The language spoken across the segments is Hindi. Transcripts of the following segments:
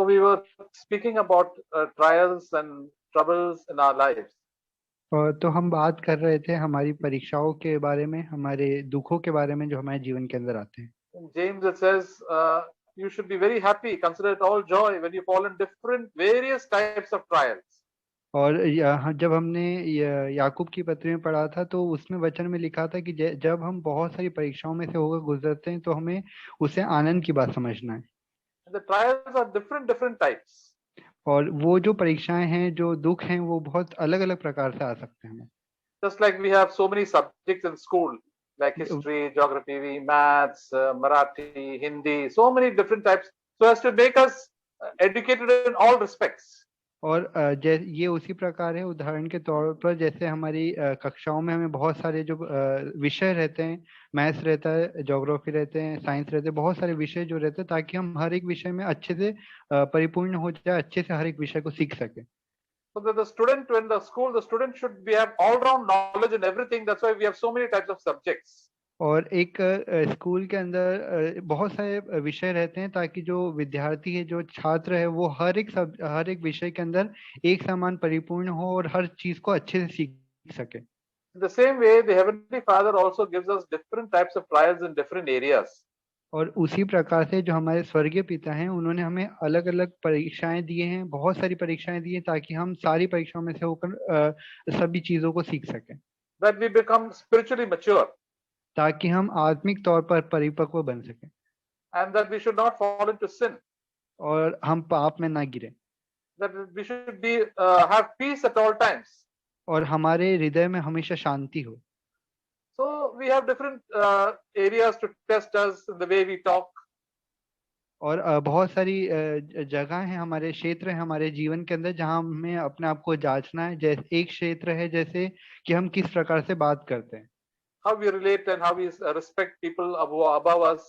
we were speaking about trials and troubles in our lives. तो हम बात कर रहे थे हमारी परीक्षाओं के बारे में, हमारे दुखों के बारे में जो हमारे जीवन के अंदर आते हैं। In James it says, you should be very happy, consider it all joy when you fall in different, various types of trials. और जब हमने याकूब की पत्री में पढ़ा था तो उसमें वचन में लिखा था कि जब हम बहुत सारी परीक्षाओं में से होकर गुजरते हैं तो हमें उसे आनंद की बात समझना है। And the trials are different types. और वो जो परीक्षाएं हैं, जो दुख हैं, वो बहुत अलग अलग प्रकार से आ सकते हैं हमें। Just like we have so many subjects in school, like history, geography, maths, Marathi, Hindi, so many different types, so as to make us educated in all respects. और ये उसी प्रकार है, उदाहरण के तौर पर जैसे हमारी कक्षाओं में हमें बहुत सारे जो विषय रहते हैं, मैथ्स रहता है, ज्योग्राफी रहते हैं, साइंस रहते हैं, बहुत सारे विषय जो रहते हैं ताकि हम हर एक विषय में अच्छे से परिपूर्ण हो जाए, अच्छे से हर एक विषय को सीख सके। So that the student, when the school, the student should be have all-round knowledge in everything. That's why we have so many types of subjects. और एक स्कूल के अंदर बहुत सारे विषय रहते हैं ताकि जो विद्यार्थी है, जो छात्र है, वो हर एक विषय के अंदर एक समान परिपूर्ण हो और हर चीज को अच्छे से सीख सके। In the same way, the Heavenly Father also gives us different types of trials in different areas. और उसी प्रकार से जो हमारे स्वर्गीय पिता हैं, उन्होंने हमें अलग अलग परीक्षाएं दिए हैं, बहुत सारी परीक्षाएं दी हैं ताकि हम सारी परीक्षाओं में से होकर सभी चीजों को सीख सकें, That we become spiritually mature, ताकि हम आत्मिक तौर पर परिपक्व बन सकें and that we should not fall into sin. और हम पाप में ना गिरे, That we should be have peace at all times. और हमारे हृदय में हमेशा शांति हो। So we have different areas to test us in the way we talk. और बहुत सारी जगह हैं, हमारे क्षेत्र हैं हमारे जीवन के अंदर जहां हमें अपने आप को जांचना है। जैसे एक क्षेत्र है जैसे कि हम किस प्रकार से बात करते हैं, How we relate and how we respect people above us.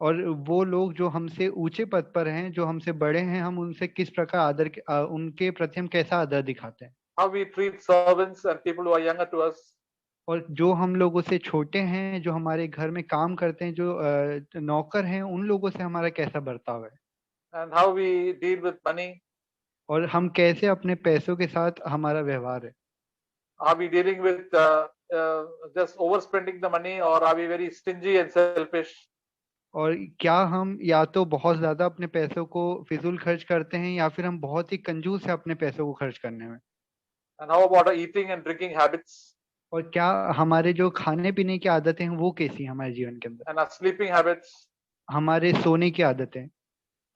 और वो लोग जो हमसे ऊंचे पद पर हैं, जो हमसे बड़े हैं, हम उनसे किस प्रकार उनके प्रति हम कैसा आदर दिखाते हैं। How we treat servants and people who are younger to us. और जो हम लोगों से छोटे हैं, जो हमारे घर में काम करते हैं, जो नौकर हैं, उन लोगों से हमारा कैसा बर्ताव है। And how we deal with money. और हम कैसे अपने पैसों के साथ हमारा व्यवहार है। Are we dealing with just overspending the money, or are we very stingy and selfish? और क्या हम या तो बहुत ज्यादा अपने पैसों को फिजूल खर्च करते हैं या फिर हम बहुत ही कंजूस है अपने पैसों को खर्च करने में। And how about our eating and drinking habits? और क्या हमारे जो खाने पीने की आदतें हैं वो कैसी हैं हमारे जीवन के अंदर, And our sleeping habits? हमारे सोने की आदतें,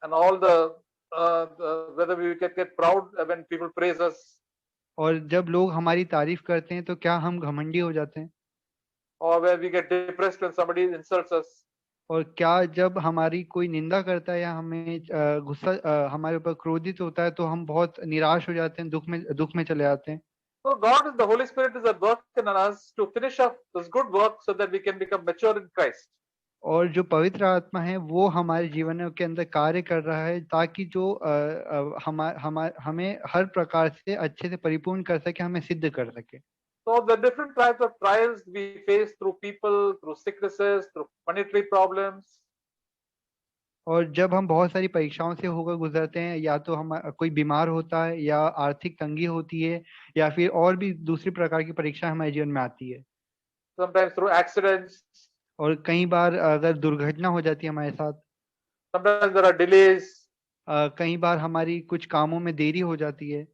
And all whether we get proud when people praise us? और जब लोग हमारी तारीफ करते हैं तो क्या हम घमंडी हो जाते हैं, Or where we get depressed when somebody insults us? और क्या जब हमारी कोई निंदा करता है या हमें हमारे ऊपर क्रोधित होता है तो हम बहुत निराश हो जाते हैं, दुख में चले जाते हैं। So God, the Holy Spirit, is at work in us to finish up this good work so that we can become mature in Christ. और जो पवित्र आत्मा है वो हमारे जीवन के अंदर कार्य कर रहा है ताकि जो हमें हर प्रकार से अच्छे से परिपूर्ण कर सके, हमें सिद्ध कर सके। So the different types of trials we face through people, through sicknesses, through monetary problems. और जब हम बहुत सारी परीक्षाओं से होकर गुजरते हैं, या तो हम कोई बीमार होता है या आर्थिक तंगी होती है या फिर और भी दूसरी प्रकार की परीक्षा हमारे जीवन में आती है। Sometimes through accidents. और कई बार अगर दुर्घटना हो जाती है हमारे साथ, Sometimes there are delays. कई बार हमारी कुछ कामों में देरी हो जाती है।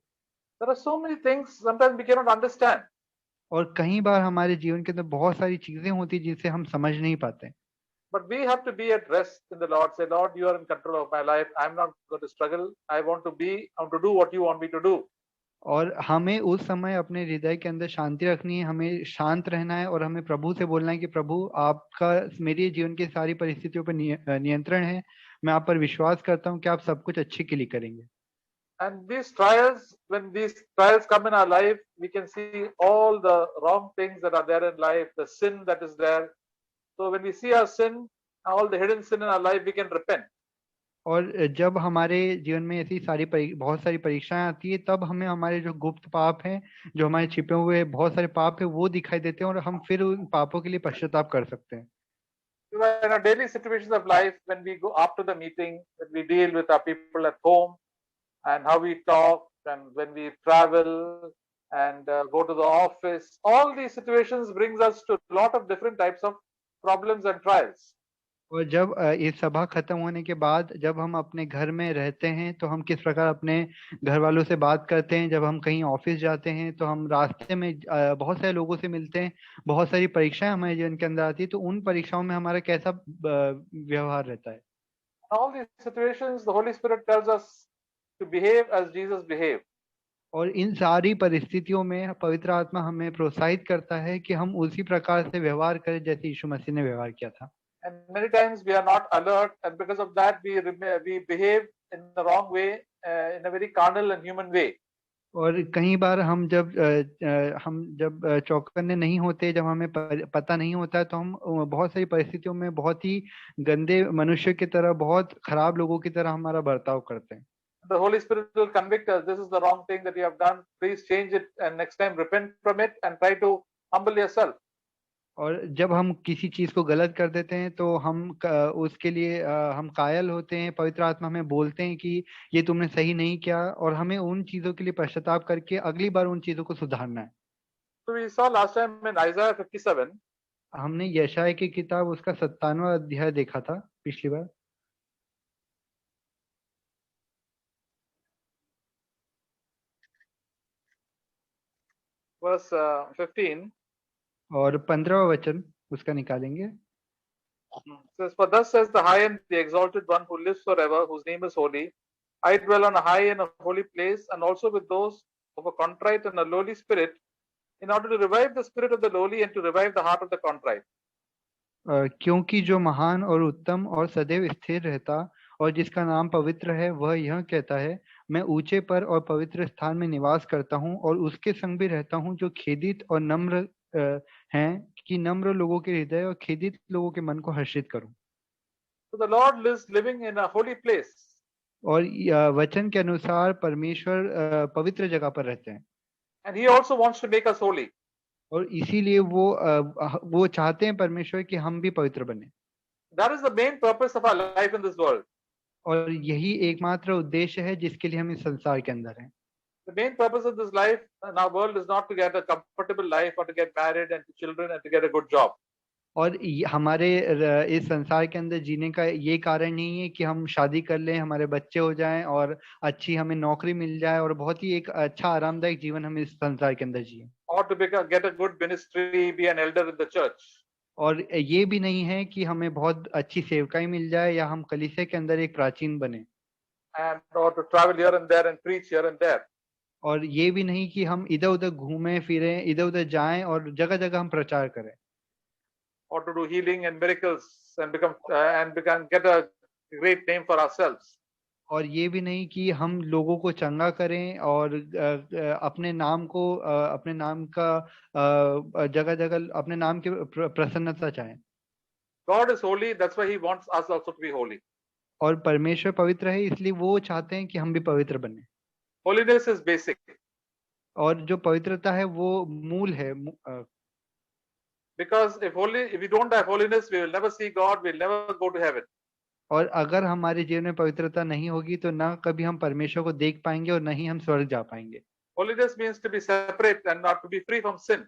There are so many things sometimes we cannot understand. और कई बार हमारे जीवन के अंदर बहुत सारी चीजें होती है जिनसे हम समझ नहीं पाते। But we have to be at rest in the Lord. Say, Lord, you are in control of my life. I'm not going to struggle. I want to do what you want me to do. और हमें उस समय अपने हृदय के अंदर शांति रखनी है, हमें शांत रहना है और हमें प्रभु से बोलना है कि प्रभु, आपका मेरे जीवन की सारी परिस्थितियों पर नियंत्रण है। मैं आप पर विश्वास करता हूँ कि आप सब कुछ अच्छे के लिए करेंगे। And these trials, when these trials come in our life, we can see all the wrong things that are there in life, the sin that is there. So when we see our sin, all the hidden sin in our life, we can repent. और जब हमारे जीवन में ऐसी बहुत सारी परीक्षाएं आती है, तब हमें हमारे जो गुप्त पाप हैं, जो हमारे छिपे हुए बहुत सारे पाप है, वो दिखाई देते हैं और हम फिर उन पापों के लिए पश्चाताप कर सकते हैं। In our daily situations of life, when we go after the meeting, when we deal with our people at home, and how we talk, and when we travel and go to the office, all these situations brings us to a lot of different types of problems and trials. और जब ये सभा खत्म होने के बाद जब हम अपने घर में रहते हैं तो हम किस प्रकार अपने घर वालों से बात करते हैं, जब हम कहीं ऑफिस जाते हैं तो हम रास्ते में बहुत सारे लोगों से मिलते हैं, बहुत सारी परीक्षाएं हमारे जीवन के अंदर आती है, तो उन परीक्षाओं में हमारा कैसा व्यवहार रहता है। In all these situations, the Holy Spirit tells us to behave as Jesus behaved. और इन सारी परिस्थितियों में पवित्र आत्मा हमें प्रोत्साहित करता है कि हम उसी प्रकार से व्यवहार करें जैसे यीशु मसीह ने व्यवहार किया था। And many times we are not alert, and because of that, we behave in the wrong way, in a very carnal and human way. और कई बार हम जब चौकन्ने नहीं होते, जब हमें पता नहीं होता है, तो हम बहुत सारी परिस्थितियों में बहुत ही गंदे मनुष्य की तरह, बहुत खराब लोगों की तरह हमारा बर्ताव करते हैं। The Holy Spirit will convict us. This is the wrong thing that you have done. Please change it, and next time repent from it and try to humble yourself. और जब हम किसी चीज को गलत कर देते हैं तो उसके लिए हम कायल होते हैं, पवित्र आत्मा हमें बोलते हैं कि ये तुमने सही नहीं किया, और हमें उन चीजों के लिए पश्चाताप करके अगली बार उन चीजों को सुधारना है। So we saw last time in Isaiah 57. हमने यशायाह की किताब उसका 57वां अध्याय देखा था पिछली बार। Verse 15 और 15वां वचन उसका निकालेंगे। says, "For thus says the high and the exalted one who lives forever, whose name is holy. I dwell on a high and a holy place, and also with those of a contrite and a lowly spirit, in order to revive the spirit of the lowly and to revive the heart of the contrite." क्योंकि जो महान और उत्तम और सदैव स्थिर रहता और जिसका नाम पवित्र है, वह यह कहता है, मैं ऊंचे पर और पवित्र स्थान में निवास करता हूँ और उसके संग भी रहता हूँ जो खेदित और नम्र हैं, कि नम्र लोगों के हृदय और खेदित लोगों के मन को हर्षित करूं। So the Lord lives living in a holy place. और वचन के अनुसार परमेश्वर पवित्र जगह पर रहते हैं। And he also wants to make us holy. और इसीलिए वो चाहते हैं परमेश्वर कि हम भी पवित्र बने। That is the main purpose of our life in this world. और यही एकमात्र उद्देश्य है जिसके लिए हम इस संसार के अंदर हैं। The main purpose of this life in our world is not to get a comfortable life or to get married and to children and to get a good job. और हमारे इस संसार के अंदर जीने का ये कारण नहीं है कि हम शादी कर लें, हमारे बच्चे हो जाएं और अच्छी हमें नौकरी मिल जाए और बहुत ही एक अच्छा आरामदायक जीवन हम इस संसार के अंदर जिए। Or to get a good ministry, be an elder in the church. और ये भी नहीं है कि हमें बहुत अच्छी सेवकाई मिल जाए या हम कलीसिया के अंदर एक प्राचीन बने। And or to travel here and there and preach here and there. और ये भी नहीं कि हम इधर उधर घूमें फिरें, इधर उधर जाएं और जगह जगह हम प्रचार करें। Or to do healing and miracles and get a great name for ourselves. और ये भी नहीं कि हम लोगों को चंगा करें और अपने नाम का जगह जगह अपने नाम की प्रसन्नता चाहें। God is holy, that's why he wants us also to be holy. और परमेश्वर पवित्र है, इसलिए वो चाहते हैं कि हम भी पवित्र बने। Holiness is basic. और जो पवित्रता है वो मूल है। Because if we don't have holiness, we will never see God, we'll never go to heaven. और अगर हमारे जीवन में पवित्रता नहीं होगी तो ना कभी हम परमेश्वर को देख पाएंगे और ना ही हम स्वर्ग जा पाएंगे। Holiness means to be separate and not to be free from sin.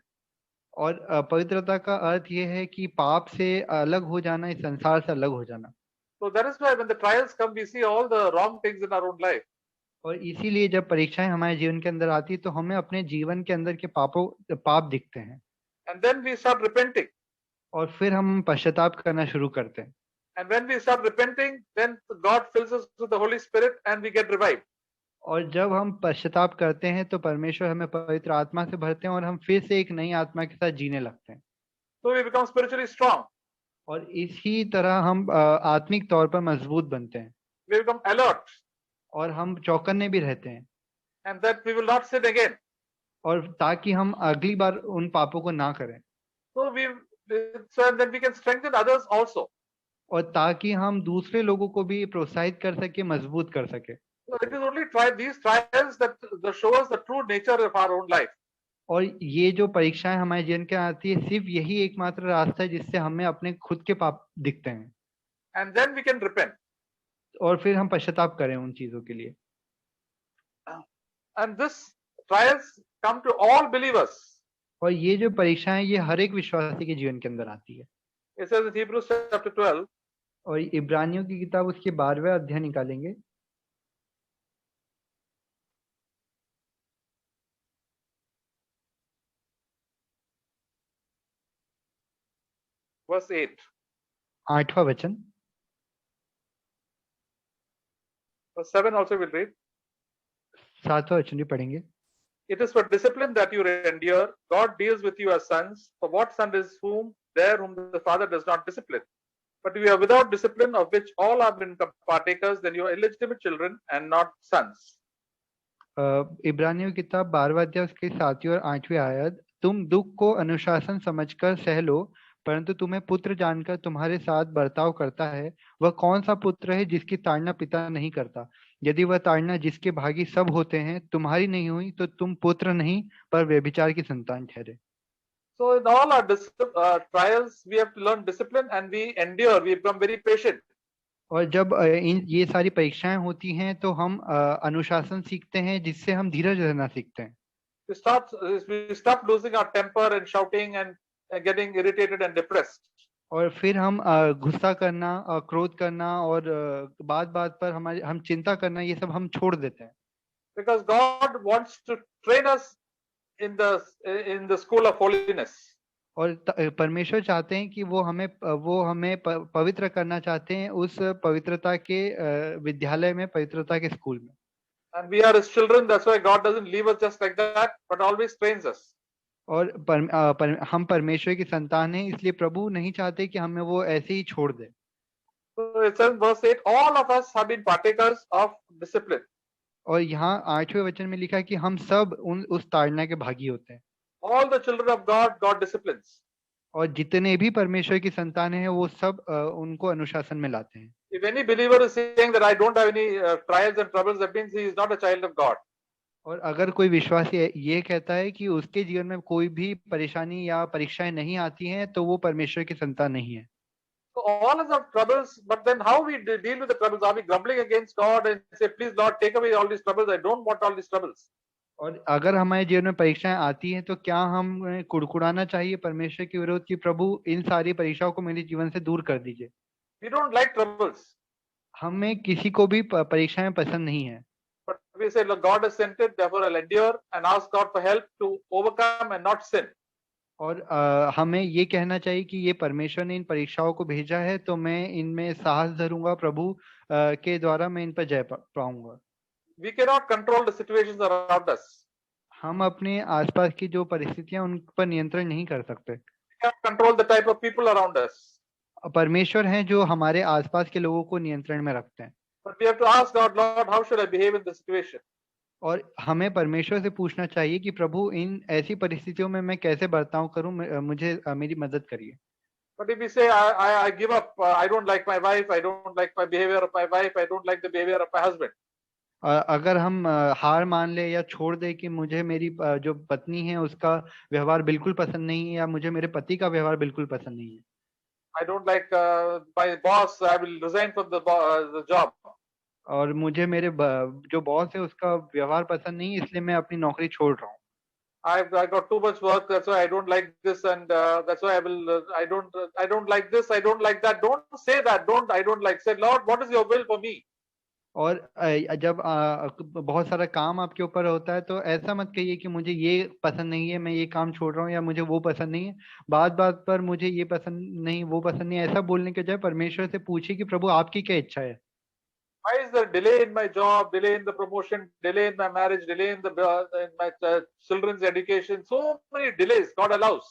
और पवित्रता का अर्थ ये है कि पाप से अलग हो जाना, इस संसार से अलग हो जाना। So that is why when the trials come, we see all the wrong things in our own life. और इसीलिए जब परीक्षाएं हमारे जीवन के अंदर आती तो हमें अपने जीवन के अंदर के पाप दिखते हैं। And then we start repenting. और फिर हम पश्चाताप करना शुरू करते हैं। And when we start repenting, then God fills us with the Holy Spirit and we get revived. और जब हम पश्चाताप करते हैं तो परमेश्वर हमें पवित्र आत्मा से भरते हैं और हम फिर से एक नई आत्मा के साथ जीने लगते हैं। So we become spiritually strong. और इसी तरह हम आत्मिक तौर पर मजबूत बनते हैं। We become alert. और हम चौकन्ने भी रहते हैं। And that we will not sin again. और ताकि हम अगली बार उन पापों को ना करें। So then we can strengthen others also. और ताकि हम दूसरे लोगों को भी प्रोत्साहित कर सके, मजबूत कर सके। So it is only these trials that show us the true nature of our own life. और ये जो परीक्षाएं हमारे जीवन के आती है, सिर्फ यही एकमात्र रास्ता है जिससे हमें अपने खुद के पाप दिखते हैं, and then we can repent. और फिर हम पश्चाताप करें उन चीजों के लिए। And this trials come to all believers. और ये जो परीक्षाएं ये हर एक विश्वासी के जीवन के अंदर आती है। It says in Hebrews chapter 12, और इब्रानियों की किताब उसके 12वें अध्याय निकालेंगे, verse 8. 8वां वचन। Verse 7 also we'll read. 7वां वचन भी पढ़ेंगे। It is for discipline that you endure. God deals with you as sons. For what son is whom the father does not discipline? But if you are without discipline, of which all have been partakers, then you are illegitimate children and not sons. इब्रानियों की किताब 12वां अध्याय उसके 7वीं और 8वीं आयत। तुम दुख को अनुशासन समझकर सह लो, परंतु तुम्हें पुत्र जानकर तुम्हारे साथ बर्ताव करता है। वह कौन सा पुत्र है जिसकी ताड़ना पिता नहीं करता? यदि वह ताड़ना जिसके भागी सब होते हैं तुम्हारी नहीं हुई, तो तुम पुत्र नहीं पर व्यभिचार की संतान ठहरे। So in all our trials, we have to learn discipline and we endure. We become very patient. और जब ये सारी परीक्षाएं होती हैं तो हम अनुशासन सीखते हैं, जिससे हम धीरज रहना सीखते हैं। We stop losing our temper and shouting and getting irritated and depressed. और फिर हम गुस्सा करना, क्रोध करना और बात बात पर हम चिंता करना, ये सब हम छोड़ देते हैं। Because God wants to train us in the school of holiness. और परमेश्वर चाहते हैं कि वो हमें पवित्र करना चाहते हैं, उस पवित्रता के विद्यालय में, पवित्रता के स्कूल में। And we are his children. That's why God doesn't leave us just like that, but always trains us. और हम परमेश्वर की संतान हैं, इसलिए प्रभु नहीं चाहते कि हमें वो ऐसे ही छोड़ दे। So it says verse 8, all of us have been partakers of discipline. और यहाँ 8वें वचन में लिखा है कि हम सब उस ताड़ना के भागी होते हैं। All the children of God, God disciplines. और जितने भी परमेश्वर की संतान हैं वो सब उनको अनुशासन में लाते हैं। If any believer is saying that I don't have any trials and troubles, that means he is not a child of God. और अगर कोई विश्वासी ये कहता है कि उसके जीवन में कोई भी परेशानी या परीक्षाएं नहीं आती हैं, तो वो परमेश्वर की संतान नहीं है। So all of our troubles, but then how we deal with the troubles? Are we grumbling against God and say, please Lord, take away all these troubles? I don't want all these troubles. और अगर हमारे जीवन में परीक्षाएं आती हैं तो क्या हम कुड़कुड़ाना चाहिए परमेश्वर के विरोध की, प्रभु इन सारी परीक्षाओं को मेरे जीवन से दूर कर दीजिए? We don't like troubles. हमें किसी को भी परीक्षाएं पसंद नहीं है। But we say, look, God has sent it, therefore I'll endure and ask God for help to overcome and not sin. और हमें ये कहना चाहिए कि ये परमेश्वर ने इन परीक्षाओं को भेजा है, तो मैं इनमें साहस धरूंगा, प्रभु के द्वारा मैं इन पर जय पाऊंगा। We cannot control the situations around us. हम अपने आसपास की जो परिस्थितियां उन पर नियंत्रण नहीं कर सकते। We cannot control the type of people around us. परमेश्वर हैं जो हमारे आसपास के लोगों को नियंत्रण में रखते हैं। But we have to ask God, Lord, how should I behave in this situation? और हमें परमेश्वर से पूछना चाहिए कि प्रभु इन ऐसी परिस्थितियों में मैं कैसे बर्ताव करूं, मुझे मेरी मदद करिए। But if we say, I give up, I don't like my wife, I don't like my behavior of my wife, I don't like the behavior of my husband. अगर हम हार मान ले या छोड़ दे कि मुझे मेरी जो पत्नी है उसका व्यवहार बिल्कुल पसंद नहीं है, या मुझे मेरे पति का व्यवहार बिल्कुल पसंद नहीं है, I don't like my boss, I will resign from the job. और मुझे मेरे जो बॉस है उसका व्यवहार पसंद नहीं है, इसलिए मैं अपनी नौकरी छोड़ रहा हूँ। I got too much work, that's why I don't like this, and that's why I don't like this, I don't like that. Don't say that. I don't like. Say, Lord, what is your will for me? और जब बहुत सारा काम आपके ऊपर होता है तो ऐसा मत कहिए कि मुझे ये पसंद नहीं है, मैं ये काम छोड़ रहा हूँ, या मुझे वो पसंद नहीं है। बात बात पर मुझे ये पसंद नहीं, वो पसंद नहीं, ऐसा बोलने के बजाय परमेश्वर से पूछिए कि प्रभु आपकी क्या इच्छा है। Why is there delay in my job, delay in the promotion, delay in my marriage, delay in my children's education? So many delays God allows.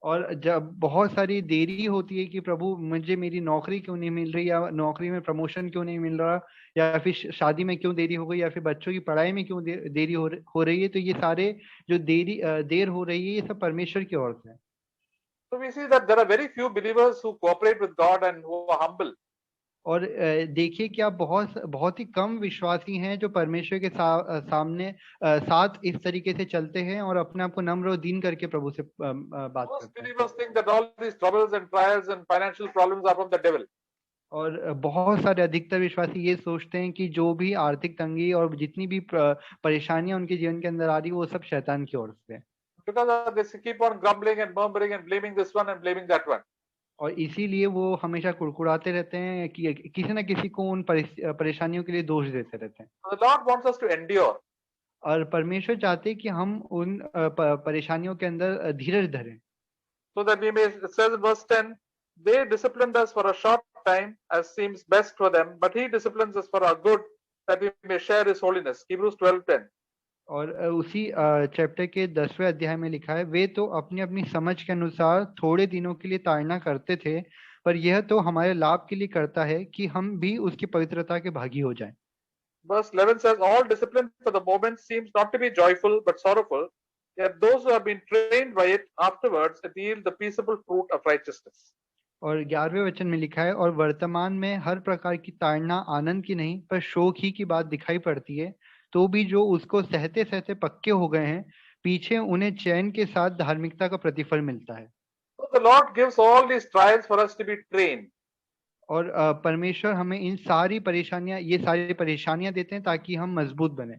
और जब बहुत सारी देरी होती है कि प्रभु मुझे मेरी नौकरी क्यों नहीं मिल रही, या नौकरी में प्रमोशन क्यों नहीं मिल रहा, या फिर शादी में क्यों देरी हो गई, या फिर बच्चों की पढ़ाई में क्यों देरी हो रही है, तो ये सारे जो देर हो रही है ये सब परमेश्वर की ओर से है। So we see that there are very few believers who cooperate with God and who are humble. और देखिए कि आप बहुत ही कम विश्वासी हैं जो परमेश्वर के सामने साथ इस तरीके से चलते हैं और अपने आप को नम्र और दीन करके प्रभु से बात Most करते हैं। believers think that all these troubles and trials and financial problems are from the devil. और बहुत सारे अधिकतर विश्वासी ये सोचते हैं कि जो भी आर्थिक तंगी और जितनी भी परेशानियां उनके जीवन के अंदर आ रही है वो सब शैतान की ओर से है। Because they keep on grumbling and murmuring and blaming this one and blaming that one. और इसीलिए वो हमेशा कुड़कुड़ाते रहते हैं कि किसी न किसी को उन परेशानियों के लिए दोष देते रहते हैं। So the Lord wants us to endure. और परमेश्वर चाहते हैं कि हम उन परेशानियों के अंदर धीरज धरें। So that we may, it says in verse 10, they disciplined us for a short time as seems best for them, but he disciplines us for our good that we may share his holiness. Hebrews 12:10. और उसी चैप्टर के 10वें अध्याय में लिखा है, वे तो अपनी अपनी समझ के अनुसार थोड़े दिनों के लिए ताड़ना करते थे, पर यह तो हमारे लाभ के लिए करता है कि हम भी उसकी पवित्रता के भागी हो जाएं। Verse 11 says, all discipline for the moment seems not to be joyful but sorrowful, yet those who have been trained by it afterwards it yield the peaceable fruit of righteousness. और 11वें वचन में लिखा है, और वर्तमान में हर प्रकार की ताड़ना आनंद की नहीं पर शोक ही की बात दिखाई पड़ती है, तो भी जो उसको सहते सहते पक्के हो गए हैं, पीछे उन्हें चैन के साथ धार्मिकता का प्रतिफल मिलता है। So the Lord gives all these trials for us to be trained. और परमेश्वर हमें इन सारी परेशानियां देते हैं ताकि हम मजबूत बने।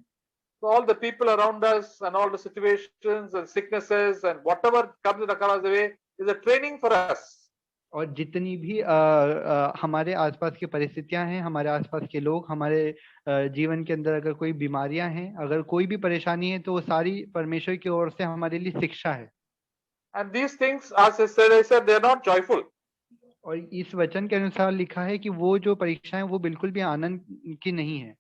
So all the people around us and all the situations and sicknesses and whatever comes across the way is a training for us. और जितनी भी हमारे आसपास की परिस्थितियां हैं, हमारे आसपास के लोग, हमारे जीवन के अंदर अगर कोई बीमारियां हैं, अगर कोई भी परेशानी है, तो वो सारी परमेश्वर की ओर से हमारे लिए शिक्षा है। And these things, as I said, they are not joyful. और इस वचन के अनुसार लिखा है कि वो जो परीक्षाएं वो बिल्कुल भी आनंद की नहीं है।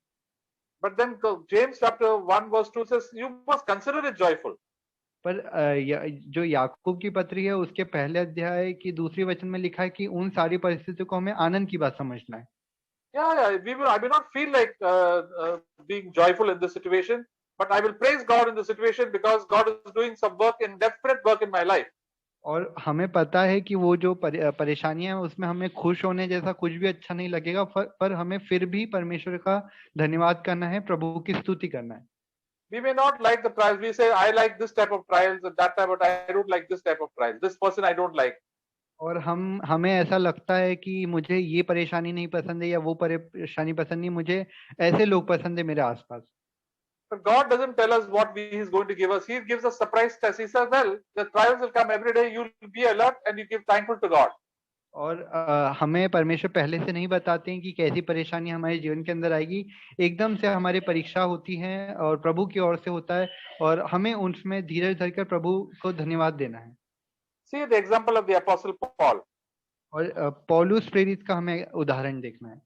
But then James chapter 1 verse 2 says, you must consider it joyful. पर जो याकूब की पत्री है उसके पहले अध्याय की दूसरी वचन में लिखा है कि उन सारी परिस्थितियों को हमें आनंद की बात समझना है। Yeah, I may not feel like being joyful in this situation, but I will praise God in the situation because God is doing some work in definite work in my life. और हमें पता है कि वो जो परेशानियां हैं उसमें हमें खुश होने जैसा कुछ भी अच्छा नहीं लगेगा, पर हमें फिर भी परमेश्वर का धन्यवाद करना है, प्रभु की स्तुति करना है। We may not like the trials. We say, I like this type of trials and that type, but I don't like this type of trials. This person I don't like. और हमें ऐसा लगता है कि मुझे ये परेशानी नहीं पसंद है या वो परेशानी पसंद नहीं, मुझे ऐसे लोग पसंद है मेरे आसपास। But God doesn't tell us what He is going to give us. He gives us surprise tests. He says, well, the trials will come every day. You'll be alert and you give thankful to God. और हमें परमेश्वर पहले से नहीं बताते हैं कि कैसी परेशानी हमारे जीवन के अंदर आएगी, एकदम से हमारी परीक्षा होती है और प्रभु की ओर से होता है, और हमें उसमें धीरज धरकर प्रभु को धन्यवाद देना है। See the example of the Apostle Paul. और पौलुस प्रेरित का हमें उदाहरण देखना है।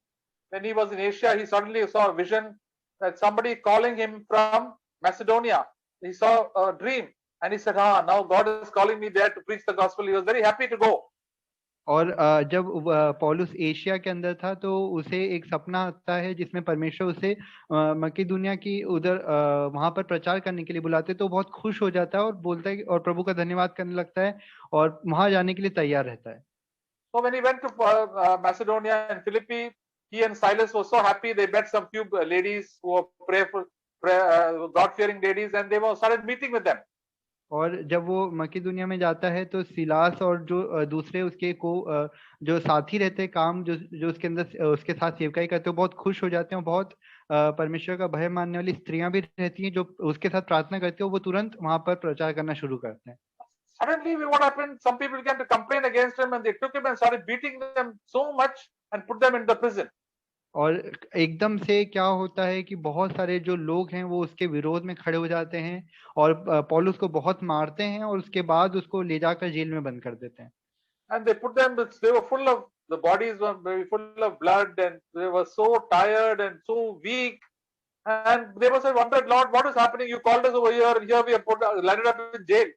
When he was in Asia, he suddenly saw a vision that somebody calling him from Macedonia. He saw a dream and he said, now God is calling me there to preach the gospel. He was very happy to go. और जब पौलुस एशिया के अंदर था तो उसे एक सपना आता है जिसमें परमेश्वर उसे मकिदुनिया की उधर वहां पर प्रचार करने के लिए बुलाते, तो बहुत खुश हो जाता है और बोलता है और प्रभु का धन्यवाद करने लगता है और वहां जाने के लिए तैयार रहता है। So when he went to Macedonia and Philippi, he and Silas were so happy. They met some few ladies who were prayerful, God-fearing ladies, and they were started meeting with them. और जब वो मकिदुनिया में जाता है तो सिलास और जो दूसरे उसके जो साथी रहते हैं काम, जो उसके अंदर उसके साथ सेवकाई करते हैं, बहुत खुश हो जाते हैं। बहुत परमेश्वर का भय मानने वाली स्त्रियां भी रहती हैं जो उसके साथ प्रार्थना करती हैं, वो तुरंत वहां पर प्रचार करना शुरू करते हैं। Suddenly, what happened? Some people began to complain against him, and they took him and started beating them so much and put them in the prison. और एकदम से क्या होता है कि बहुत सारे जो लोग हैं वो उसके विरोध में खड़े हो जाते हैं और पौलुस को बहुत मारते हैं और उसके बाद उसको ले जाकर जेल में बंद कर देते हैं। And they put them, they were full of, the bodies were very full of blood and they were so tired and so weak. And they must have wondered, Lord, what is happening? You called us over here, here we are landed up in jail.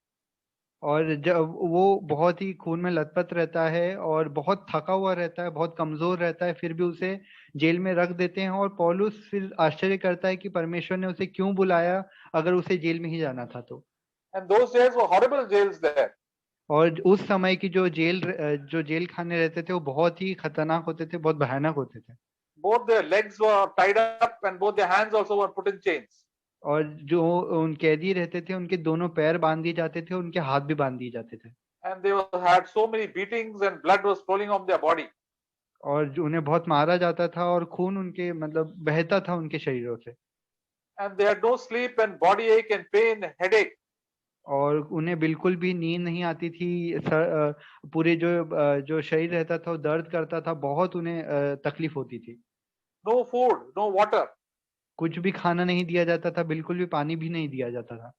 और जब वो बहुत ही खून में लथपथ रहता है और बहुत थका हुआ रहता है, बहुत कमजोर रहता है, फिर भी उसे जेल में रख देते हैं। और पौलुस फिर आश्चर्य करता है कि परमेश्वर ने उसे क्यों बुलाया अगर उसे जेल में ही जाना था तो। And those jails were horrible jails there. और उस समय की जो जेल खाने रहते थे वो बहुत ही खतरनाक होते थे, बहुत भयानक होते थे। Both their legs were tied up and both their hands also were put in chains. और जो उन कैदी रहते थे उनके दोनों पैर बांध दिए जाते थे, उनके हाथ भी बांध दिए जाते थे। And they had so many beatings and blood was flowing on their body. और जो उन्हें बहुत मारा जाता था और खून उनके मतलब बहता था उनके शरीरों से। And they had no sleep and body ache and pain, headache. और उन्हें बिल्कुल भी नींद नहीं आती थी। पूरे जो शरीर रहता था वो दर्द करता था, बहुत उन्हें तकलीफ होती थी। No food, no water. कुछ भी खाना नहीं दिया जाता था, बिल्कुल भी पानी भी नहीं दिया जाता था।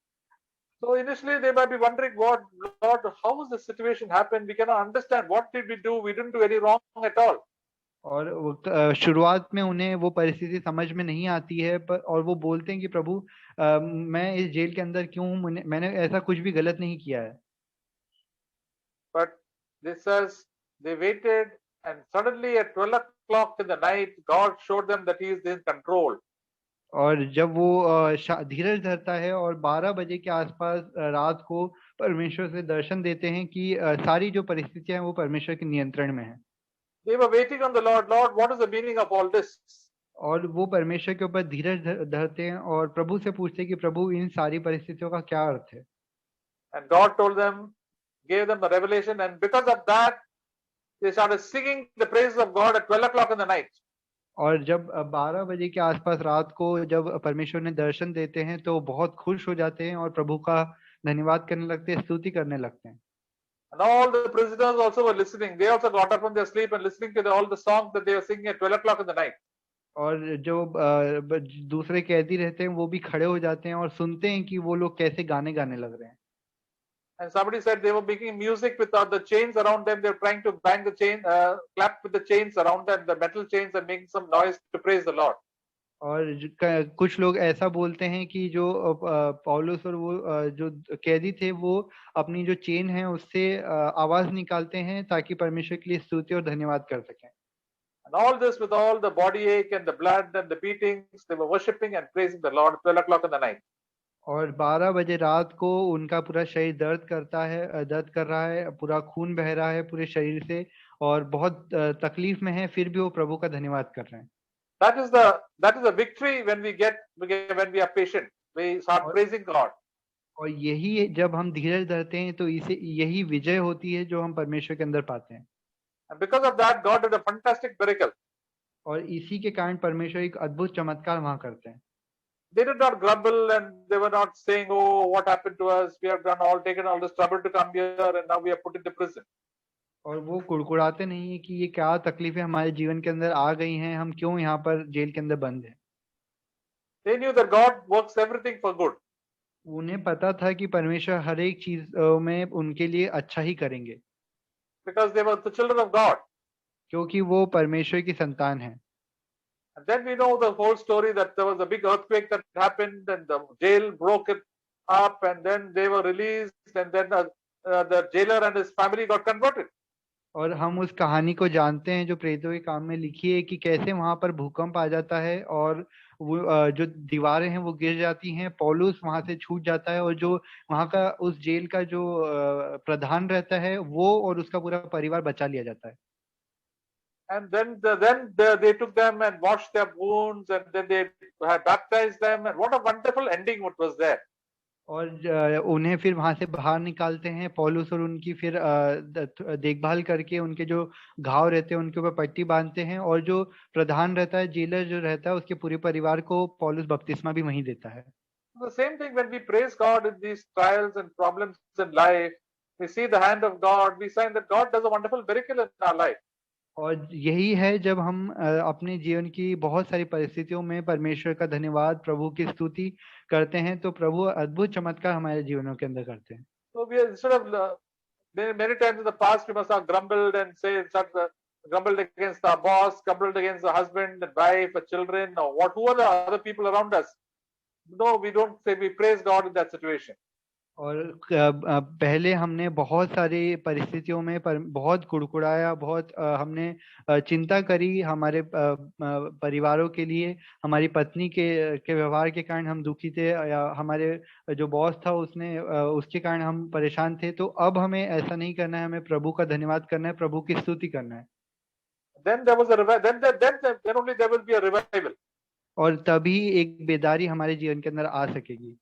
So initially they might be wondering, what, Lord, how has this situation happened? We cannot understand. What did we do? We didn't do any wrong at all. और शुरुआत में उन्हें वो परिस्थिति समझ में नहीं आती है, और वो बोलते हैं कि प्रभु मैं इस जेल के अंदर क्यों हूँ, मैंने ऐसा कुछ भी गलत नहीं किया है। But this says they waited, and suddenly at 12 o'clock in the night, God showed them that He is in control. और जब वो धीरज धरता है और 12 बजे के आसपास रात को परमेश्वर से दर्शन देते हैं कि सारी जो परिस्थितियां हैं वो परमेश्वर के नियंत्रण में है। They were waiting on the Lord. Lord, what is the meaning of all this? और वो परमेश्वर के ऊपर धीरज धरते हैं और प्रभु से पूछते हैं कि प्रभु इन सारी परिस्थितियों का क्या अर्थ है। And God told them, gave them the revelation, and because of that, they started singing the praises of God at 12 o'clock in the night. और जब 12 बजे के आसपास रात को जब परमेश्वर ने दर्शन देते हैं तो बहुत खुश हो जाते हैं और प्रभु का धन्यवाद करने लगते हैं, स्तुति करने लगते हैं। And all the prisoners also were listening. They also got up from their sleep and listening to all the songs that they were singing at 12 o'clock in the night. और जो दूसरे कैदी रहते हैं वो भी खड़े हो जाते हैं और सुनते हैं कि वो लोग कैसे गाने गाने लग रहे हैं। And somebody said they were making music with the chains around them. They were trying to bang the chain, clap with the chains around them, the metal chains, and making some noise to praise the Lord. और कुछ लोग ऐसा बोलते हैं कि जो पौलुस और वो जो कैदी थे वो अपनी जो चेन है उससे आवाज निकालते हैं ताकि परमेश्वर के लिए स्तुति और धन्यवाद कर सकें। And all this with all the body ache and the blood and the beatings, they were worshipping and praising the Lord at 12 o'clock in the night. और 12 बजे रात को उनका पूरा शरीर दर्द कर रहा है, पूरा खून बह रहा है पूरे शरीर से और बहुत तकलीफ में है, फिर भी वो प्रभु का धन्यवाद कर रहे हैं। That is the victory when we are patient. We start praising God. और यही जब हम धीरज धरते हैं तो इसे यही विजय होती है जो हम परमेश्वर के अंदर पाते हैं। And because of that, God did a fantastic miracle. और इसी के कारण परमेश्वर एक अद्भुत चमत्कार वहां करते हैं। They did not grumble and they were not saying, "Oh, what happened to us? We have taken all this trouble to come here, and now we are put into prison." और वो कुड़कुड़ाते नहीं है कि ये क्या तकलीफें हमारे जीवन के अंदर आ गई हैं, हम क्यों यहाँ पर जेल के अंदर बंद हैं। They knew that God works everything for good. उन्हें पता था कि परमेश्वर हर एक चीज में उनके लिए अच्छा ही करेंगे, Because they were the children of God. क्योंकि वो परमेश्वर की संतान है। And then we know the whole story that there was a big earthquake that happened and the jail broke it up and then they were released and then the jailer and his family got converted. और हम उस कहानी को जानते हैं जो प्रेरितों के काम में लिखी है कि कैसे वहां पर भूकंप आ जाता है और वो जो दीवारें हैं वो गिर जाती हैं, पौलुस वहां से छूट जाता है और जो वहां का उस जेल का जो प्रधान रहता है वो और उसका पूरा परिवार बचा लिया जाता है। And then they took them and washed their wounds and then they had baptized them and what a wonderful ending what was there. और उन्हें फिर वहां से बाहर निकालते हैं, पौलुस और उनकी फिर देखभाल करके उनके जो घाव रहते हैं उनके ऊपर पट्टी बांधते हैं और जो प्रधान रहता है, जेलर जो रहता है, उसके पूरे परिवार को पौलुस बपतिस्मा भी वहीं देता है। The same thing when we praise God in these trials and problems in life, we see the hand of God, we find that God does a wonderful miracle in our life. और यही है जब हम अपने जीवन की बहुत सारी परिस्थितियों में परमेश्वर का धन्यवाद, प्रभु की स्तुति करते हैं तो प्रभु अद्भुत चमत्कार हमारे जीवनों के अंदर करते हैं। So we are, instead of many times in the past we must have grumbled and grumbled against our boss, grumbled against the husband and wife, or children, or who are the other people around us. No, we don't say, we praise God in that situation. और पहले हमने बहुत सारी परिस्थितियों में बहुत कुड़कुड़ाया, बहुत हमने चिंता करी हमारे परिवारों के लिए। हमारी पत्नी के व्यवहार के कारण हम दुखी थे, या हमारे जो बॉस था उसके कारण हम परेशान थे। तो अब हमें ऐसा नहीं करना है, हमें प्रभु का धन्यवाद करना है, प्रभु की स्तुति करना है। Then there was a then only there will be a revival, और तभी एक बेदारी हमारे जीवन के अंदर आ सकेगी।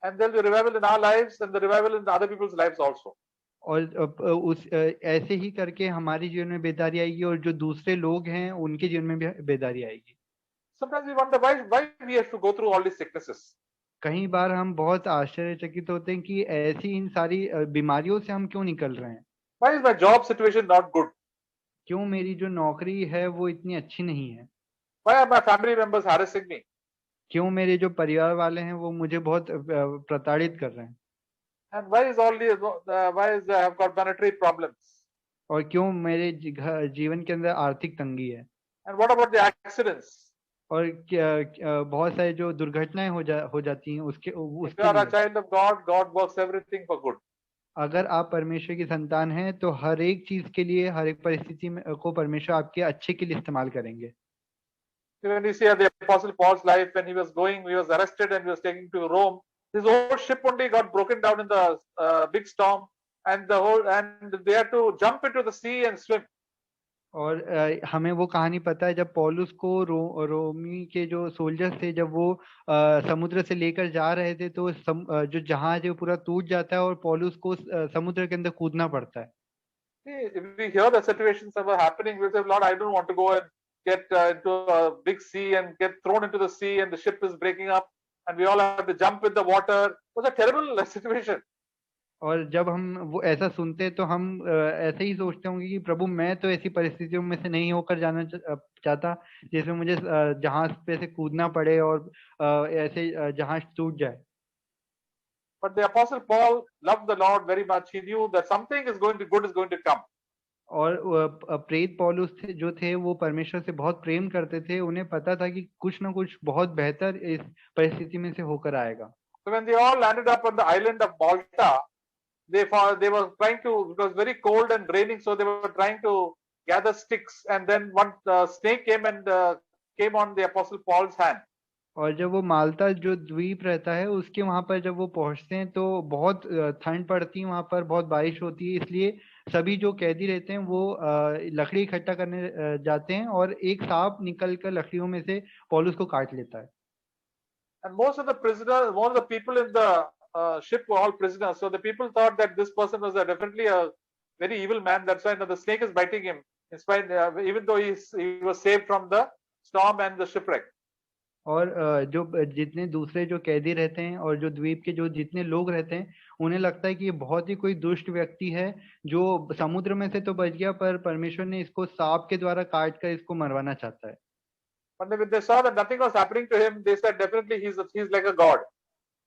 and there will be a revival in our lives and the revival in other people's lives also. और ऐसे ही करके हमारे जीवन में बेदारी आएगी, और जो दूसरे लोग हैं उनके जीवन में भी बेदारी आएगी। Sometimes we wonder why we have to go through all these sicknesses. कई बार हम बहुत आश्चर्यचकित होते हैं कि ऐसी इन सारी बीमारियों से हम क्यों निकल रहे हैं। Why is my job situation not good? क्यों मेरी जो नौकरी है वो इतनी अच्छी नहीं है। Why are my family members harassing me? क्यों मेरे जो परिवार वाले हैं वो मुझे बहुत प्रताड़ित कर रहे हैं। And why is all these why is I have got monetary problems? और क्यों मेरे जीवन के अंदर आर्थिक तंगी है। And what about the accidents? और बहुत सारी जो दुर्घटनाएं हो जाती हैं If you उसके are a लिए। child of God, God works everything for good. अगर आप परमेश्वर की संतान हैं तो हर एक चीज के लिए, हर एक परिस्थिति में को परमेश्वर आपके अच्छे के लिए इस्तेमाल करेंगे। When you see the Apostle Paul's life, when he was arrested and he was taken to Rome. His whole ship only got broken down in the big storm, and they had to jump into the sea and swim. और हमें वो कहानी पता है, जब पौलुस को रोमी के जो सोल्जर्स थे, जब वो समुद्र से लेकर जा रहे थे, तो जो जहाज है वो पूरा टूट जाता है और पौलुस को समुद्र के अंदर कूदना पड़ता है। If we hear the situations that were happening, we say, Lord, I don't want to go and get into a big sea and get thrown into the sea, and the ship is breaking up, and we all have to jump in the water. It was a terrible situation. और जब हम वो ऐसा सुनते हैं तो हम ऐसे ही सोचते होंगे कि प्रभु, मैं तो ऐसी परिस्थितियों में से नहीं होकर जाना चाहता जिसमें मुझे जहाज पे से कूदना पड़े और ऐसे जहाज टूट जाए। But the Apostle Paul loved the Lord very much. He knew that something good is going to come. और प्रेरित पौलुस जो थे वो परमेश्वर से बहुत प्रेम करते थे। उन्हें पता था कि कुछ ना कुछ बहुत बेहतर इस परिस्थिति में से होकर आएगा। So when they all landed up on the island of Malta, they were trying to, it was very cold and raining, so they were trying to gather sticks, and then one snake came and came on the Apostle Paul's hand. और जब वो माल्टा जो द्वीप रहता है उसके वहां पर जब वो पहुंचते हैं तो बहुत ठंड पड़ती है, वहां पर बहुत बारिश होती है, इसलिए सभी जो कैदी रहते हैं वो लकड़ी इकट्ठा करने जाते हैं, और एक सांप निकलकर लकड़ियों में से पौलुस को काट लेता है। And most of the people in the ship were all prisoners. So the people thought that this person was definitely a very evil man. That's why the snake is biting him, in spite, even though he was saved from the storm and the shipwreck. और जो जितने दूसरे जो कैदी रहते हैं और जो द्वीप के जो जितने लोग रहते हैं, उन्हें लगता है कि ये बहुत ही कोई दुष्ट व्यक्ति है जो समुद्र में से तो बच गया, पर परमेश्वर ने इसको सांप के द्वारा काट कर इसको मरवाना चाहता है। But when they saw that nothing was happening to him, they said definitely he's like a god.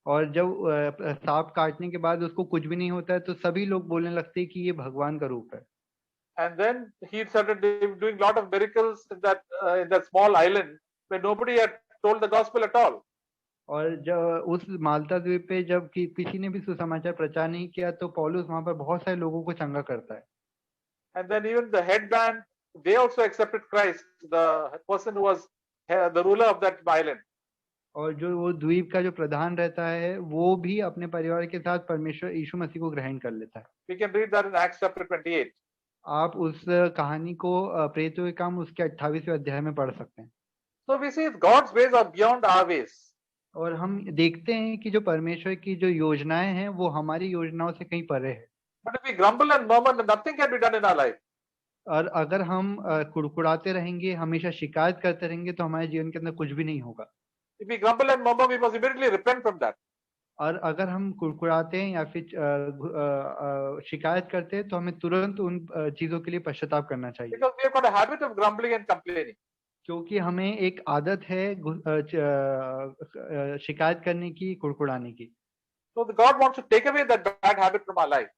और जब सांप काटने के बाद उसको कुछ भी नहीं होता है तो सभी लोग बोलने लगते हैं कि ये भगवान का रूप है। And then he started doing lot of miracles in that small island where nobody had told the gospel at all. और जब उस माल्टा द्वीप पे जब किसी ने भी सुसमाचार प्रचार नहीं किया तो पौलुस वहां पर बहुत सारे लोगों को चंगा करता है। And then even the headman, they also accepted Christ, the person who was the ruler of that island. और जो वो द्वीप का जो प्रधान रहता है वो भी अपने परिवार के साथ परमेश्वर यीशु मसीह को ग्रहण कर लेता है। We can read that in Acts chapter 28. आप उस कहानी को प्रेरितों के काम उसके 28वें अध्याय में पढ़ सकते हैं। So we see God's ways are beyond our ways. और हम देखते हैं कि जो परमेश्वर की जो योजनाएं हैं वो हमारी योजनाओं से कहीं परे है। But if we grumble and murmur, then nothing can be done in our life. और अगर हम कुड़कुड़ाते रहेंगे, हमेशा शिकायत करते रहेंगे, तो हमारे जीवन के अंदर कुछ भी नहीं होगा। If we grumble and murmur, we must immediately repent from that. और अगर हम कुड़कुड़ाते हैं या फिर शिकायत करते हैं तो हमें तुरंत उन चीजों के लिए पश्चाताप करना चाहिए। Because we have got a habit of grumbling and complaining. क्योंकि हमें एक आदत है शिकायत करने की, कुड़कुड़ाने की। So God wants to take away that bad habit from our life.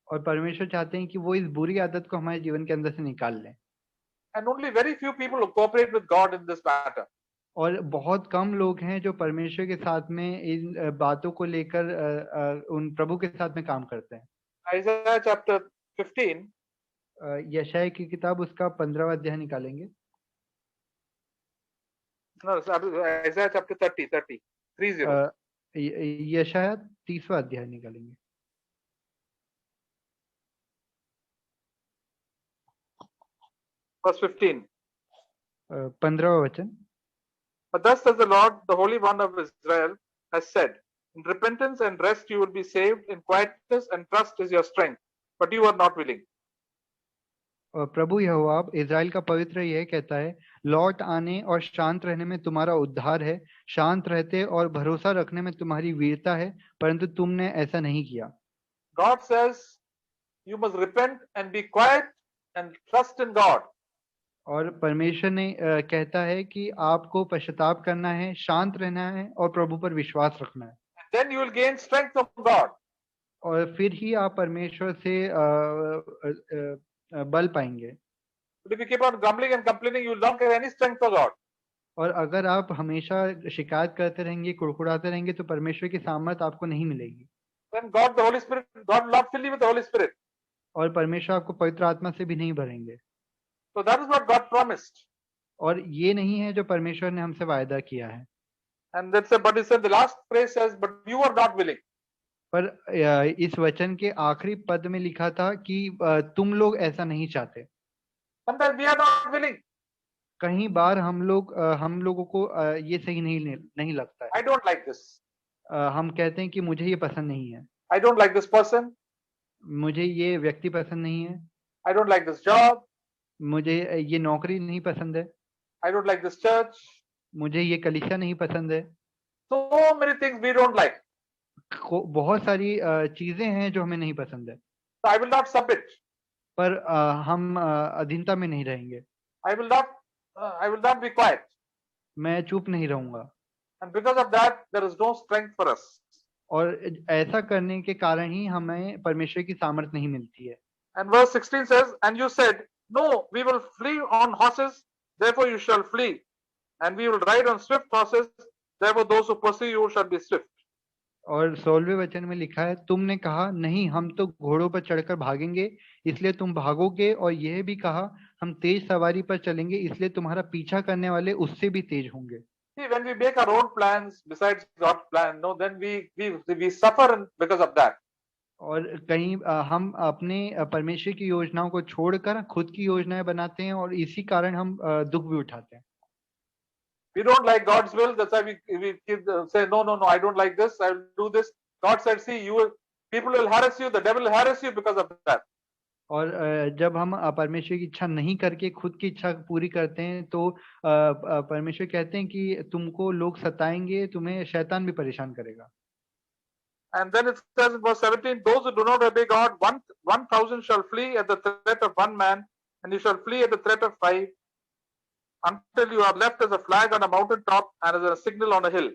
और परमेश्वर चाहते हैं कि वो इस बुरी आदत को हमारे जीवन के अंदर से निकाल लें। And only very few people will cooperate with God in this matter. और बहुत कम लोग हैं जो परमेश्वर के साथ में इन बातों को लेकर उन प्रभु के साथ में काम करते हैं। Isaiah chapter 15, यशायाह की किताब उसका 15वां अध्याय निकालेंगे। no, Isaiah chapter 30, 30, 30. यशायाह 30वां अध्याय निकालेंगे। Verse 15. 15वां वचन। But thus says the Lord, the Holy One of Israel, has said, in repentance and rest you will be saved, in quietness and trust is your strength. But you are not willing. और प्रभु यहोवा इज़राइल का पवित्र यह कहता है, लौट आने और शांत रहने में तुम्हारा उद्धार है, शांत रहते और भरोसा रखने में तुम्हारी वीरता है, परंतु तुमने ऐसा नहीं किया। God says you must repent and be quiet and trust in God. और परमेश्वर ने कहता है कि आपको पश्चाताप करना है, शांत रहना है और प्रभु पर विश्वास रखना है। And then you will gain strength from God. और फिर ही आप परमेश्वर से बल पाएंगे। But if you keep on grumbling and complaining, you will not get any strength for God. और अगर आप हमेशा शिकायत करते रहेंगे, कुड़कुड़ाते रहेंगे, तो परमेश्वर की सामर्थ आपको नहीं मिलेगी। Then God, the Holy Spirit, God will not fill you with the Holy Spirit. और परमेश्वर आपको पवित्र आत्मा से भी नहीं भरेंगे। So that is what God promised. और ये नहीं है जो परमेश्वर ने हमसे वायदा किया है। And that's but he said the last phrase says, but you are not willing. पर इस वचन के आखिरी पद में लिखा था कि तुम लोग ऐसा नहीं चाहते। Sometimes we are not willing. कई बार हम लोगों को ये सही नहीं लगता है। I don't like this. हम कहते हैं कि मुझे ये पसंद नहीं है, I don't like this person. मुझे ये व्यक्ति पसंद नहीं है, I don't like this job. मुझे ये नौकरी नहीं पसंद है, I don't like this church. मुझे ये कलीसिया नहीं पसंद है। So many things we don't like. बहुत सारी चीजें हैं जो हमें नहीं पसंद है, So I will not submit. पर हम अधीनता में नहीं रहेंगे। I will not be quiet. मैं चुप नहीं रहूंगा। And because of that, there is no strength for us. और ऐसा करने के कारण ही हमें परमेश्वर की सामर्थ नहीं मिलती है। And verse 16 says, and you said, no, we will flee on horses, therefore you shall flee. And we will ride on swift horses, therefore those who pursue you shall be swift. और 16वें वचन में लिखा है, तुमने कहा नहीं, हम तो घोड़ों पर चढ़कर भागेंगे, इसलिए तुम भागोगे। और यह भी कहा, हम तेज सवारी पर चलेंगे, इसलिए तुम्हारा पीछा करने वाले उससे भी तेज होंगे। See, when we make our own plans besides God's plan, no, then we suffer because of that. और कहीं हम अपने परमेश्वर की योजनाओं को छोड़कर खुद की योजनाएं बनाते हैं और इसी कारण हम दुख भी उठाते हैं। We don't like God's will. That's why we say, no, I don't like this. I will do this. God said, see, people will harass you. The devil will harass you because of that. और जब हम परमेश्वर की इच्छा नहीं करके खुद की इच्छा पूरी करते हैं, तो परमेश्वर कहते हैं कि तुमको लोग सताएंगे, तुम्हें शैतान भी परेशान करेगा। And then it says in verse 17, those who do not obey God, 1,000 shall flee at the threat of one man, and you shall flee at the threat of 5, until you are left as a flag on a mountain top and as a signal on a hill.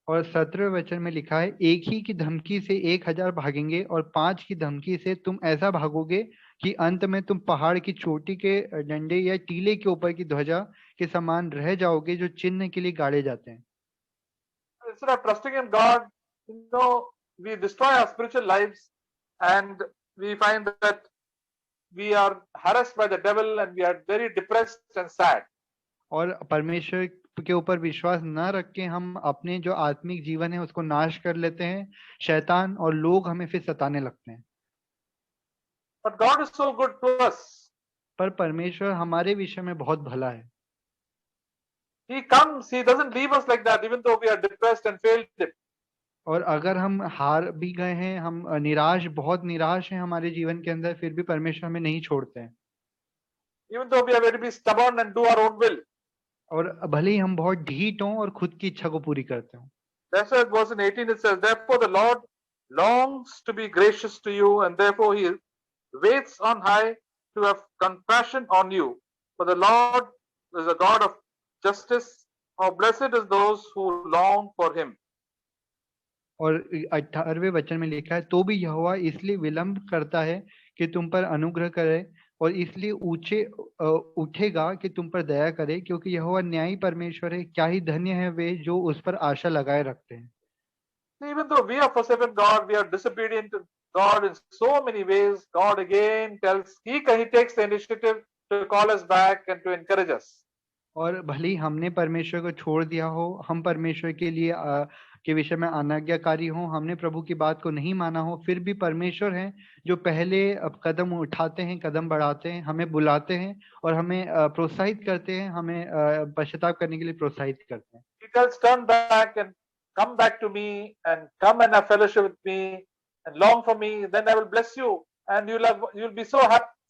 और 17वें वचन में लिखा है, एक ही की धमकी से 1000 भागेंगे और 5 की धमकी से तुम ऐसा भागोगे कि अंत में तुम पहाड़ की चोटी के डंडे या टीले के ऊपर की ध्वजा के समान रह जाओगे, जो चिन्ह के लिए गाड़े जाते हैं। Instead of trusting in God, we destroy our spiritual lives, and we find that we are harassed by the devil and we are very depressed and sad. और परमेश्वर के ऊपर विश्वास न रख के हम अपने जो आत्मिक जीवन है उसको नाश कर लेते हैं, शैतान और लोग हमें फिर सताने लगते हैं। But God is so good to us. पर परमेश्वर हमारे विषय में बहुत भला है। He comes, he doesn't leave us like that, even though we are depressed and failed him. और अगर हम हार भी गए हैं, हम बहुत निराश हैं हमारे जीवन के अंदर, फिर भी परमेश्वर हमें नहीं छोड़ते हैं। Even though we are very stubborn and do our own will. और भले ही हम बहुत ढीठ हों और खुद की इच्छा को पूरी करते हों। That's why verse 18 it says, therefore the Lord longs to be gracious to you, and therefore he waits on high to have compassion on you. For the Lord is a God of justice. How blessed is those who long for him. और 18वें वचन में लिखा है, तो भी यहोवा इसलिए विलंब करता है कि तुम पर अनुग्रह करे, और इसलिए उठेगा कि तुम पर दया करे, क्योंकि यहोवा न्यायी परमेश्वर है। क्या ही धन्य है वे जो उस पर आशा लगाए रखते हैं। Even though we have forsaken God, we are disobedient to God in so many ways, God again He takes the initiative to call us back and to encourage us. और भले ही हमने परमेश्वर को छोड़ दिया हो, हम परमेश्वर के लिए के विषय में अनाज्ञाकारी हो, हमने प्रभु की बात को नहीं माना हो, फिर भी परमेश्वर हैं जो पहले अब कदम उठाते हैं, कदम बढ़ाते हैं, हमें बुलाते हैं और हमें प्रोत्साहित करते हैं, हमें पश्चाताप करने के लिए प्रोत्साहित करते हैं। He tells, turn back and come back to me and come and have fellowship with me and long for me. Then I will bless you and you'll be so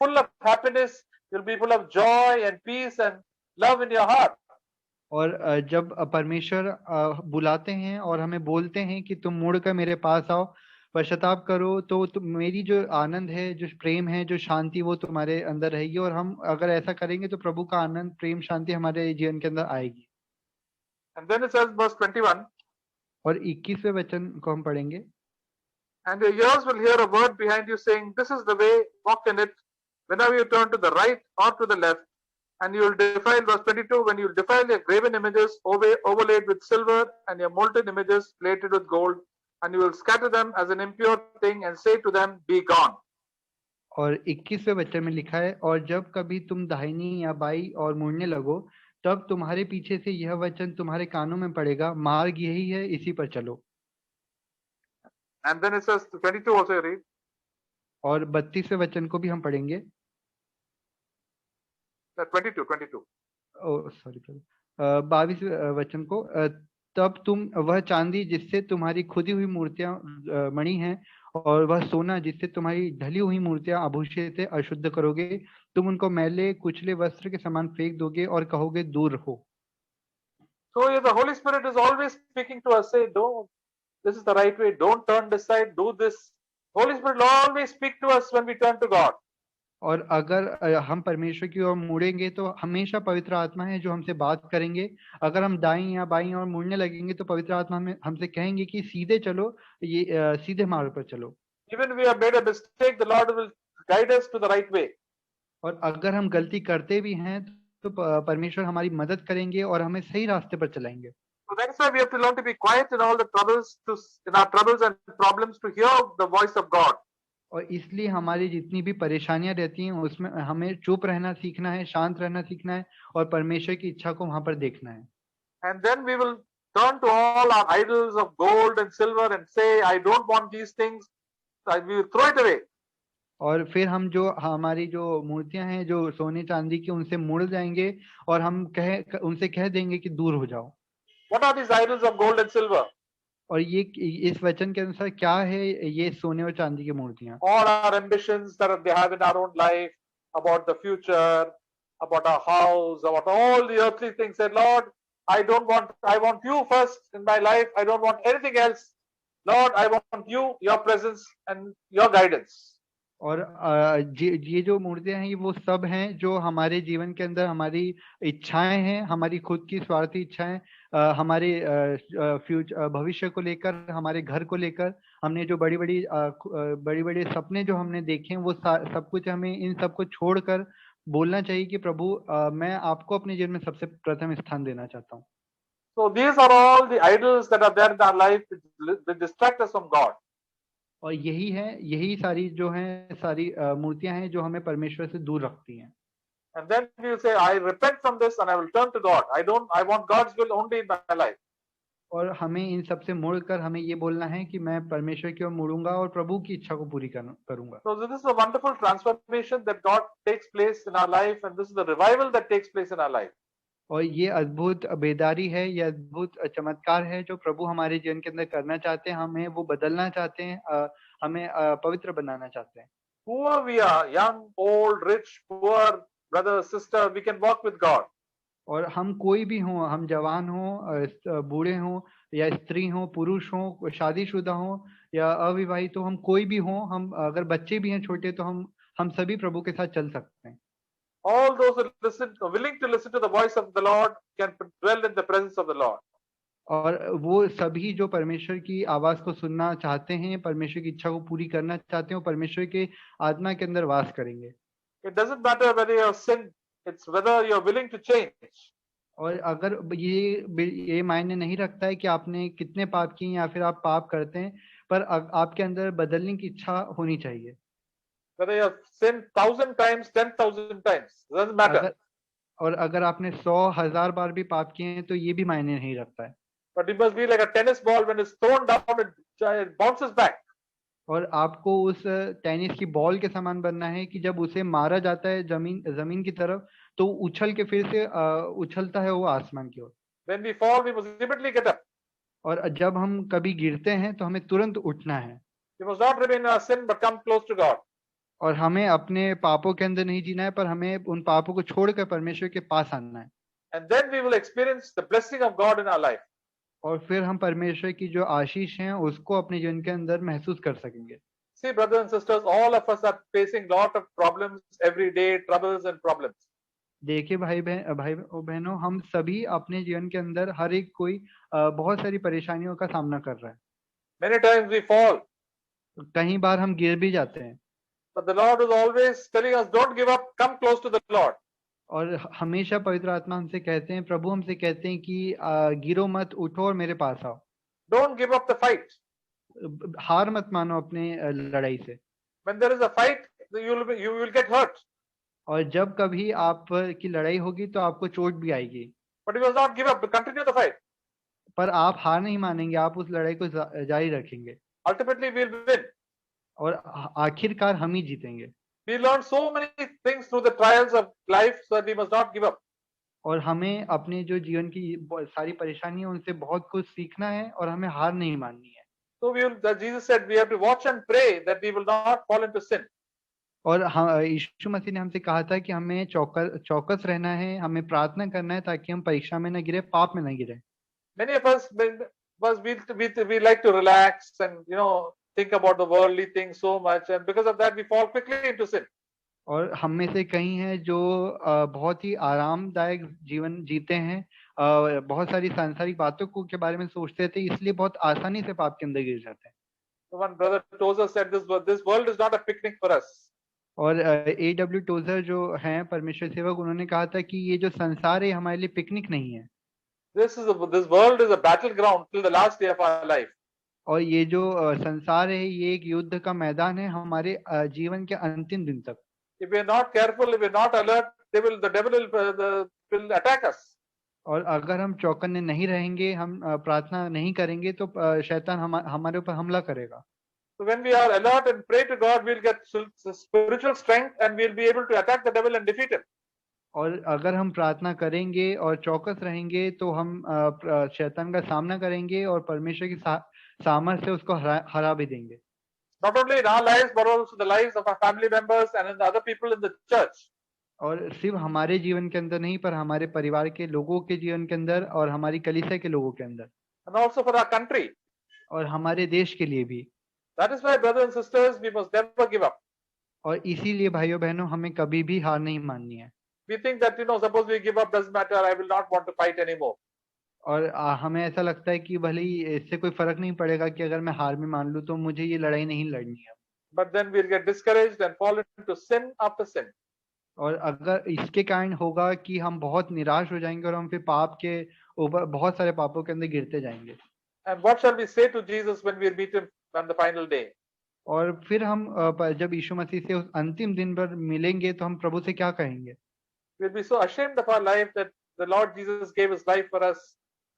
full of happiness. You'll be full of joy and peace and love in your heart. और जब परमेश्वर बुलाते हैं और हमें बोलते हैं कि तुम मुड़कर मेरे पास आओ, पश्चाताप करो, तो मेरी जो आनंद है, जो प्रेम है, जो शांति, वो तुम्हारे अंदर रहेगी। और हम अगर ऐसा करेंगे तो प्रभु का आनंद, प्रेम, शांति हमारे जीवन के अंदर आएगी। And then it says verse 21. और 21वें वचन को हम पढ़ेंगे। And your ears will hear a word behind you saying, this is the way, walk in it, whenever you turn to the right or to the left. And you will defile, verse 22, when you will defile your graven images overlaid with silver and your molten images plated with gold, and you will scatter them as an impure thing and say to them, be gone. और 21वें वचन में लिखा है, और जब कभी तुम दाहिनी या बाई और मुड़ने लगो, तब तुम्हारे पीछे से यह वचन तुम्हारे कानों में पड़ेगा, मार्ग यही है, इसी पर चलो। And then it says 22 also read. और 32वें वचन को भी हम पढ़ेंगे। 22. सॉरी, 22वें वचन को, तब तुम वह चांदी जिससे तुम्हारी खुदी हुई मूर्तियां मणि हैं, और वह सोना जिससे तुम्हारी ढली हुई मूर्तियां आभूषित है, अशुद्ध करोगे। तुम उनको मैले कुचले वस्त्र के समान फेंक दोगे और कहोगे, दूर हो। So the Holy Spirit is always speaking to us, say, don't, this is the right way, don't turn this side, do this. Holy Spirit will always speak to us when we turn to God. और अगर हम परमेश्वर की ओर मुड़ेंगे तो हमेशा पवित्र आत्मा है जो हमसे बात करेंगे। अगर हम दाईं या बाईं ओर मुड़ने लगेंगे तो पवित्र आत्मा हमसे कहेंगे कि सीधे चलो, ये सीधे मार्ग पर चलो। Even we have made a mistake, the Lord will guide us to the right way. और अगर हम गलती करते भी हैं तो परमेश्वर हमारी मदद करेंगे और हमें सही रास्ते पर चलाएंगे। So that's why we have to learn to be quiet in all the troubles, in our troubles and problems, to hear the voice of God. और इसलिए हमारी जितनी भी परेशानियां रहती हैं उसमें हमें चुप रहना सीखना है, शांत रहना सीखना है और परमेश्वर की इच्छा को वहां पर देखना है। And then we will turn to all our idols of gold and silver and say, I don't want these things. So we will throw it away. और फिर हम जो हमारी जो मूर्तियां हैं जो सोने चांदी की, उनसे मुड़ जाएंगे और हम उनसे कह देंगे कि दूर हो जाओ। What are these idols of gold and silver? और ये इस वचन के अनुसार क्या है ये सोने और चांदी की मूर्तियां? All our ambitions that they have in our own life, about the future, about our house, about all the earthly things. Say, Lord, I want you first in my life. I don't want anything else. Lord, I want you, your presence and your guidance. और ये जो मूर्तियां हैं ये वो सब हैं जो हमारे जीवन के अंदर हमारी इच्छाएं हैं, हमारी खुद की स्वार्थी इच्छाएं, हमारे फ्यूचर भविष्य को लेकर, हमारे घर को लेकर, हमने जो बड़ी बड़ी सपने जो हमने देखे हैं, वो सब कुछ हमें इन सबको छोड़कर बोलना चाहिए कि प्रभु मैं आपको अपने जीवन में सबसे प्रथम स्थान देना चाहता हूँ। So these are all the idols that are there in our life that distract us from God. और यही सारी जो हैं सारी मूर्तियां हैं जो हमें परमेश्वर से दूर रखती हैं। And then we will say, I repent from this and I will turn to God. I want God's will only in my life. और हमें इन सब से मुड़कर हमें ये बोलना है कि मैं परमेश्वर की ओर मुड़ूंगा और प्रभु की इच्छा को पूरी करूंगा। So this is a wonderful transformation that God takes place in our life, and this is the revival that takes place in our life. और ये अद्भुत बेदारी है, ये अद्भुत चमत्कार है जो प्रभु हमारे जीवन के अंदर करना चाहते हैं। हमें वो बदलना चाहते हैं, हमें पवित्र बनाना चाहते हैं। Whoever we are, young, old, rich, poor, brother, sister, we can walk with God. और हम कोई भी हों, हम जवान हों, बूढ़े हों या स्त्री हों, पुरुष हों, शादीशुदा हों या अविवाहित हों, हम कोई भी हों, हम अगर बच्चे भी हैं छोटे, तो हम सभी प्रभु के साथ चल सकते हैं। All those who willing to listen to the voice of the Lord can dwell in the presence of the Lord. और वो सभी जो परमेश्वर की आवाज को सुनना चाहते हैं, परमेश्वर की इच्छा को पूरी करना चाहते हैं, वो परमेश्वर के आत्मा के अंदर वास करेंगे। It doesn't matter whether you have sinned, it's whether you're willing to change. और अगर ये मायने नहीं रखता है कि आपने कितने पाप किए या फिर आप पाप करते हैं, पर आपके अंदर बदलने की इच्छा होनी चाहिए। Whether you have sinned 1,000 times, 10,000 times, doesn't matter. अगर आपने 100,000 बार भी पाप किए हैं तो ये भी मायने नहीं रखता है। But it must be like a tennis ball, when it's thrown down, it bounces back. और आपको उस टेनिस की बॉल के समान बनना है कि जब उसे मारा जाता है जमीन की तरफ, तो उछल के फिर से उछलता है वो आसमान की ओर। When we fall, we must immediately get up. और जब हम कभी गिरते हैं तो हमें तुरंत उठना है। We must not remain in our sin, but come close to God. और हमें अपने पापों के अंदर नहीं जीना है, पर हमें उन पापों को छोड़कर परमेश्वर के पास आना है। And then we will experience the blessing of God in our life. और फिर हम परमेश्वर की जो आशीष है उसको अपने जीवन के अंदर महसूस कर सकेंगे। See, brothers and sisters, all of us are facing lot of problems every day, troubles and problems. देखिए भाई बहनों, हम सभी अपने जीवन के अंदर हर एक कोई बहुत सारी परेशानियों का सामना कर रहा है। Many times we fall, कई बार हम गिर भी जाते हैं, but the Lord is always telling us, don't give up, come close to the Lord. और हमेशा पवित्र आत्मा हमसे कहते हैं, प्रभु हमसे कहते हैं कि गिरो मत, उठो और मेरे पास आओ। Don't give up the fight. हार मत मानो अपने लड़ाई से। When there is a fight, you will get hurt. और जब कभी आप की लड़ाई होगी तो आपको चोट भी आएगी, But you must not give up, to continue the fight. पर आप हार नहीं मानेंगे, आप उस लड़ाई को जारी रखेंगे, Ultimately, we will win. और आखिरकार हम ही जीतेंगे। We learn so many things through the trials of life, so that we must not give up. और हमें अपने जो जीवन की सारी परेशानियां उनसे बहुत कुछ सीखना है और हमें हार नहीं माननी है। So Jesus said, we have to watch and pray that we will not fall into sin. और यीशु मसीह ने हमसे कहा था कि हमें चौकस रहना है, हमें प्रार्थना करना है ताकि हम परीक्षा में न गिरे, पाप में न गिरे। Many of us, we like to relax and think about the worldly things so much, and because of that we fall quickly into sin. और हम में से कई हैं जो बहुत ही आरामदायक जीवन जीते हैं, बहुत सारी सांसारिक बातों को के बारे में सोचते थे, इसलिए बहुत आसानी से पाप के अंदर गिर जाते हैं। So one brother Tozer said, this world is not a picnic for us. और A.W. टोजर जो हैं परमेश्वर सेवक, उन्होंने कहा था कि ये जो संसार है हमारे लिए पिकनिक नहीं है। This world is a battleground till the last day of our life. और ये जो संसार है ये एक युद्ध का मैदान है हमारे जीवन के अंतिम दिन तक। If we are not careful, if we are not alert, the devil will attack us. और अगर हम चौकन्ने नहीं रहेंगे, हम प्रार्थना नहीं करेंगे, तो शैतान हमारे ऊपर हमला करेगा। So when we are alert and pray to God, we'll get spiritual strength and we'll be able to attack the devil and defeat him. और अगर हम प्रार्थना करेंगे और चौकस रहेंगे तो हम शैतान का सामना करेंगे और परमेश्वर की सामर्थ्य से उसको हरा भी देंगे। Not only in our lives, but also the lives of our family members and in the other people in the church. और सिर्फ हमारे जीवन के अंदर नहीं, पर हमारे परिवार के लोगों के जीवन के अंदर और हमारी कलीसिया के लोगों के अंदर, And also for our country. और हमारे देश के लिए भी। That is why, brothers and sisters, we must never give up. और इसीलिए भाइयों बहनों, हमें कभी भी हार नहीं माननी है। We think that, suppose we give up, doesn't matter, I will not want to fight anymore. और हमें ऐसा लगता है कि भले ही इससे कोई फर्क नहीं पड़ेगा कि अगर मैं हार में मान लूं तो मुझे ये लड़ाई नहीं लड़नी है। But then we'll get discouraged and fall into sin after sin. और अगर इसके कारण होगा कि हम बहुत निराश हो जाएंगे और हम फिर पाप के ऊपर बहुत सारे पापों के अंदर गिरते जाएंगे। And what shall we say to Jesus when we meet him on the final day? और फिर हम जब यीशु मसीह से उस अंतिम दिन पर मिलेंगे तो हम प्रभु से क्या कहेंगे? We'll be so ashamed of our life that the Lord Jesus gave his life for us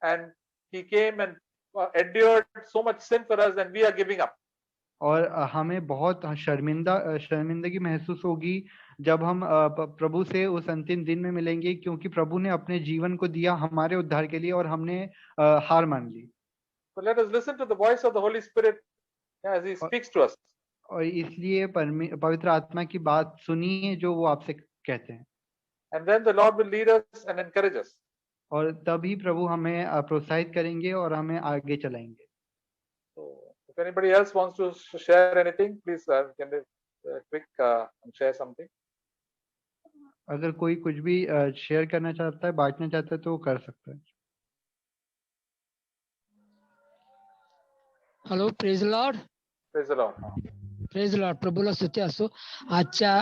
and he came and endured so much sin for us and we are giving up. और हमें बहुत शर्मिंदगी महसूस होगी जब हम प्रभु से उस अंतिम दिन में मिलेंगे, क्योंकि प्रभु ने अपने जीवन को दिया हमारे उद्धार के लिए और हमने हार मान ली। So let us listen to the voice of the Holy Spirit as he speaks to us. और इसलिए पवित्र आत्मा की बात सुनिए जो वो आपसे कहते हैं। And then the Lord will lead us and encourage us. और तभी प्रभु हमें प्रोत्साहित करेंगे और हमें आगे चलाएंगे। So if anybody else wants to share anything, please can be quick and share something. अगर कोई कुछ भी शेयर करना चाहता है, बांटना चाहता है तो वो कर सकता है। Hello, praise lord. Praise the Lord. Praise lord. प्रभूला स्तुती असो. आजच्या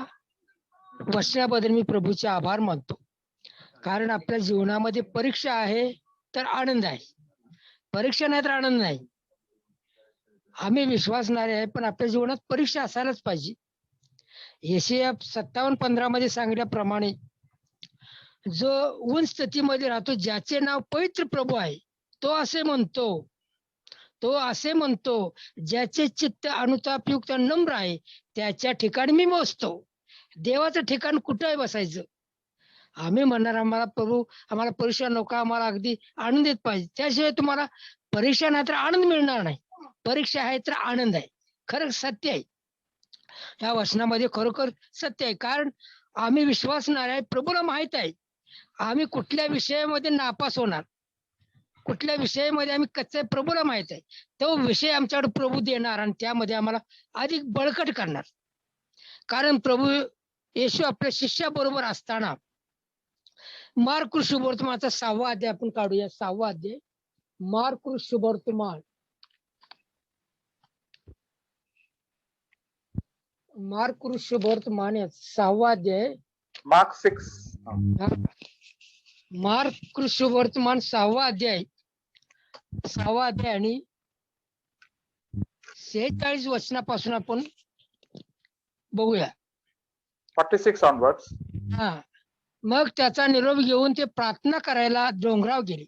वचनाबद्दल मी प्रभूचे आभार मानतो. कारण आपल्या जीवनामध्ये परीक्षा आहे तर आनंद आहे, परीक्षा नाही तर आनंद नाही. आम्ही विश्वासणारे आहे, पण आपल्या जीवनात परीक्षा असायलाच पाहिजे. यशाया 57:15 मध्ये सांगितल्याप्रमाणे जो उच्च स्थितीमध्ये राहतो, ज्याचे नाव पवित्र प्रभू आहे, तो असे म्हणतो ज्याचे चित्त अनुतापयुक्त नम्र आहे, त्याच्या ठिकाणी मी बसतो. देवाचं ठिकाण कुठं आहे बसायचं? आम्ही म्हणणार आम्हाला परीक्षा नको, आम्हाला अगदी आनंदित पाहिजे. त्याशिवाय तुम्हाला परीक्षा नाही तर आनंद मिळणार नाही. परीक्षा आहे तर आनंद आहे. खरं सत्य आहे. या वचनामध्ये खरोखर सत्य आहे. कारण आम्ही विश्वासणार आहे, प्रभूला माहित आहे आम्ही कुठल्या विषयामध्ये नापास होणार, कुठल्या विषयामध्ये आम्ही कच्चे, प्रभूला माहित आहे. तो विषय आमच्याकडे प्रभू देणार आणि त्यामध्ये आम्हाला अधिक बळकट करणार. कारण प्रभू येशू आपल्या शिष्याबरोबर असताना मार्क शुभवर्तमानाचा 6वा अध्याय आपण काढूया. 6वा अध्याय मार्क शुभवर्तमान, मार्क शुभवर्तमान 6वा अध्याय, Mark 6. मार्क शुभवर्तमान 6वा अध्याय आणि 46 वचनापासून आपण बघूया. 46 onwards. मग त्याचा निरोप घेऊन ते प्रार्थना करायला डोंगरावर गेले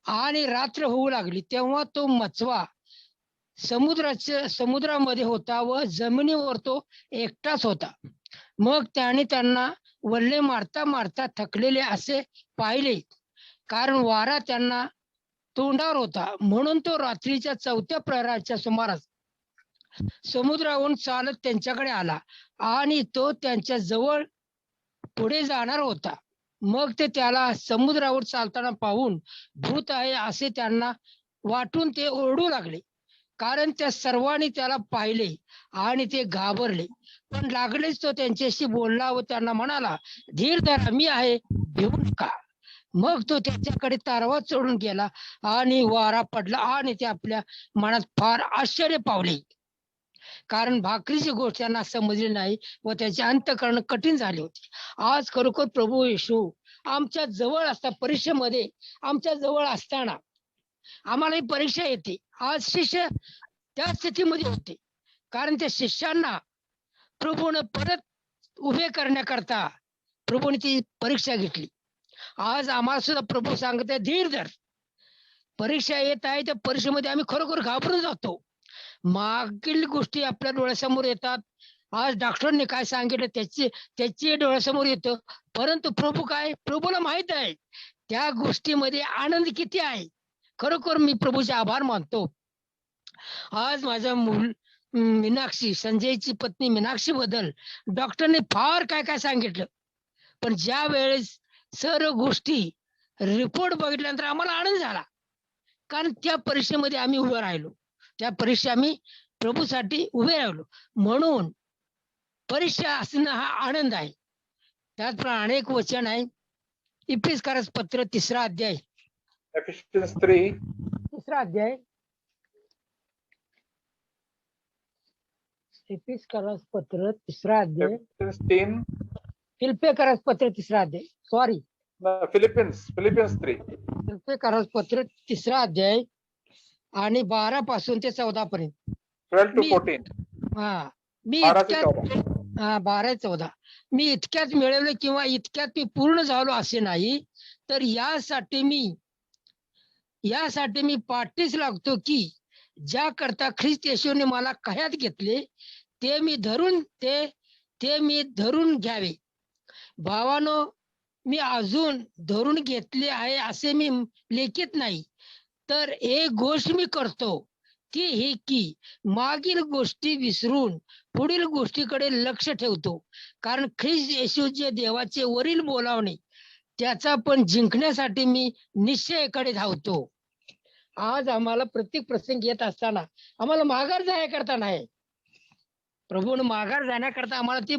आणि रात्र होऊ लागली. तेव्हा तो मचवा समुद्रामध्ये होता व जमिनीवर तो एकटाच होता. मग त्याने त्यांना वल्ले मारता मारता थकलेले असे पाहिले, कारण वारा त्यांना तोंडावर होता. म्हणून तो रात्रीच्या 4थ्या प्रहराच्या सुमारास समुद्रावरून चालत त्यांच्याकडे आला आणि तो त्यांच्या जवळ पुढे जाणार होता. मग ते त्याला समुद्रावर चालताना पाहून भूत आहे असे त्यांना वाटून ते ओरडू लागले, कारण त्या सर्वांनी त्याला पाहिले आणि ते घाबरले. पण लागलेच तो त्यांच्याशी बोलला व त्यांना म्हणाला, धीर धरा, मी आहे, भिवू नका. मग तो त्याच्याकडे तारवा चढून गेला आणि वारा पडला आणि ते आपल्या मनात फार आश्चर्य पावले, कारण भाकरीची गोष्ट त्यांना समजली नाही व त्याचे अंतःकरण कठीण झाले होते. आज खरोखर प्रभू येशू आमच्या जवळ असता, परीक्षेमध्ये आमच्या जवळ असताना आम्हाला ही परीक्षा येते. आज शिष्य त्या स्थितीमध्ये होते, कारण त्या शिष्यांना प्रभूने परत उभे करण्याकरता प्रभूने ती परीक्षा घेतली. आज आम्हाला सुद्धा प्रभू सांगत आहे, धीर धर, परीक्षा येत आहे. त्या परीक्षेमध्ये आम्ही खरोखर घाबरून जातो. मागील गोष्टी आपल्या डोळ्यासमोर येतात. आज डॉक्टरने काय सांगितलं त्याची डोळ्यासमोर येतं, परंतु प्रभू काय, प्रभूला माहित आहे त्या गोष्टीमध्ये आनंद किती आहे. खरोखर मी प्रभूचे आभार मानतो. आज माझा मूल मीनाक्षी, संजयची पत्नी मीनाक्षी बद्दल डॉक्टरने फार काय काय सांगितलं, पण ज्या वेळेस सर्व गोष्टी रिपोर्ट बघितल्यानंतर आम्हाला आनंद झाला, कारण त्या परीक्षेमध्ये आम्ही उभे राहिलो. त्या परीक्षा आम्ही प्रभूसाठी उभे राहिलो. म्हणून परीक्षा असणं हा आनंद आहे. त्याचप्रमाणे अनेक वचन आहे. इफिसकारास पत्र 3रा अध्याय, Ephesians 3. 3रा अध्याय, इफिसकारास पत्र 3रा अध्याय, Ephesians 10. फिलिप्पिकारास पत्र 3रा अध्याय, सॉरी No, Philippians 3. फिलिप्पिकारास पत्र 3रा अध्याय आणि 12 पासून ते 14 पर्यंत. 12 to 14. मी 12 ते इतक्यात 14. 12 14 मी इतक्यात मिळवले किंवा इतक्यात मी पूर्ण झालो असे नाही, तर यासाठी मी पाठीस लागतो की ज्या करता ख्रिस्त येशूने मला कह्यात घेतले ते मी धरून घ्यावे. भावानो, मी अजून धरून घेतले आहे असे मी लेखीत नाही, तर एक गोष्ट मी करतो, ती ही की मागील गोष्टी विसरून पुढील गोष्टीकडे लक्ष ठेवतो. कारण ख्रिस्त येशू जे देवाचे वरील बोलावणे त्याचा पण जिंकण्यासाठी मी निश्चयाकडे धावतो. आज आम्हाला प्रत्येक प्रसंग येत असताना आम्हाला माघार जाण्याकरता नाही, प्रभूने माघार जाण्याकरता आम्हाला ती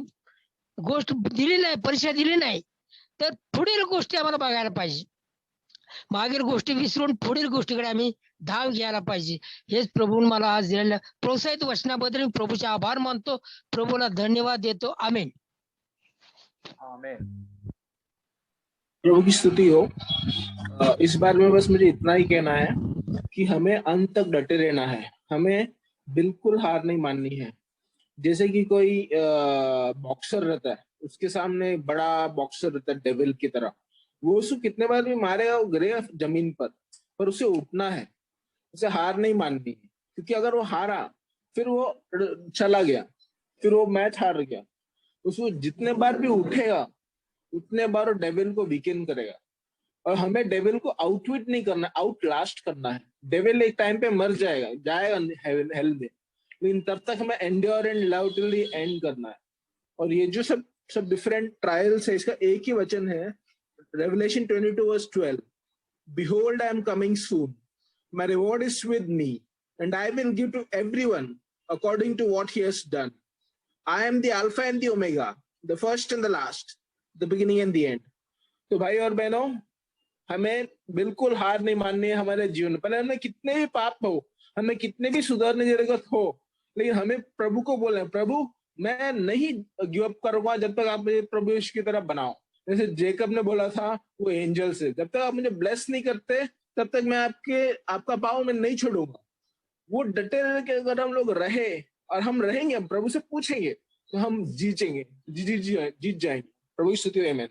गोष्ट दिली नाही, परीक्षा दिली नाही, तर पुढील गोष्टी आम्हाला बघायला पाहिजे. मागील गोष्टी विसरून पुढील गोष्टीकडे आम्ही धाव घ्यायला पाहिजे. हेच प्रभूने मला आज दिलेल्या प्रोत्साहित वचनाबद्दल मी प्रभूचे आभार मानतो. प्रभूला धन्यवाद देतो. आमेन. Amen. प्रभु की स्तुति हो। इस बार में बस मुझे इतना ही कहना है कि हमें अंत तक डटे रहना है, हमें बिल्कुल हार नहीं माननी है। जैसे कि कोई बॉक्सर रहता है, उसके सामने बड़ा बॉक्सर रहता है डेविल की तरह, वो उसको कितने बार भी मारेगा, वो गिरेगा जमीन पर उसे उठना है, उसे हार नहीं माननी है। क्योंकि अगर वो हारा, फिर वो चला गया, फिर वो मैच हार गया, उसको जितने बार भी उठेगा उतने बार डेविल को वीकेंड करेगा। और हमें डेविल को आउटविट नहीं करना, आउट लास्ट करना है। डेविल एक टाइम पे मर जाएगा हेल में, लेकिन तब तक हमें endure and love till the end करना है। और ये जो सब डिफरेंट ट्रायल्स है, इसका एक ही वचन है, revelation 22:12, Behold, I am coming soon. My reward is with me, and I will give to everyone according to what he has done. I am the Alpha and the Omega, the first and the last, the beginning and the end. तो भाई और बहनों, हमें बिल्कुल हार नहीं माननी है हमारे जीवन में। पहले हमें कितने भी पाप हो, हमें कितने भी सुधारने की जरूरत हो, लेकिन हमें प्रभु को बोलना है, प्रभु मैं नहीं गिव अप करूंगा जब तक आप मुझे प्रभु यीशु की तरह बनाओ। जैसे जेकब ने बोला था वो एंजल से, जब तक आप मुझे ब्लेस नहीं करते तब तक मैं आपका पाँव में नहीं छोड़ूंगा। वो डटे रहे कि अगर हम लोग रहे, और हम रहेंगे, हम प्रभु से पूछेंगे, तो हम जीत जाएंगे। प्रभु की स्तुति हो। आमीन।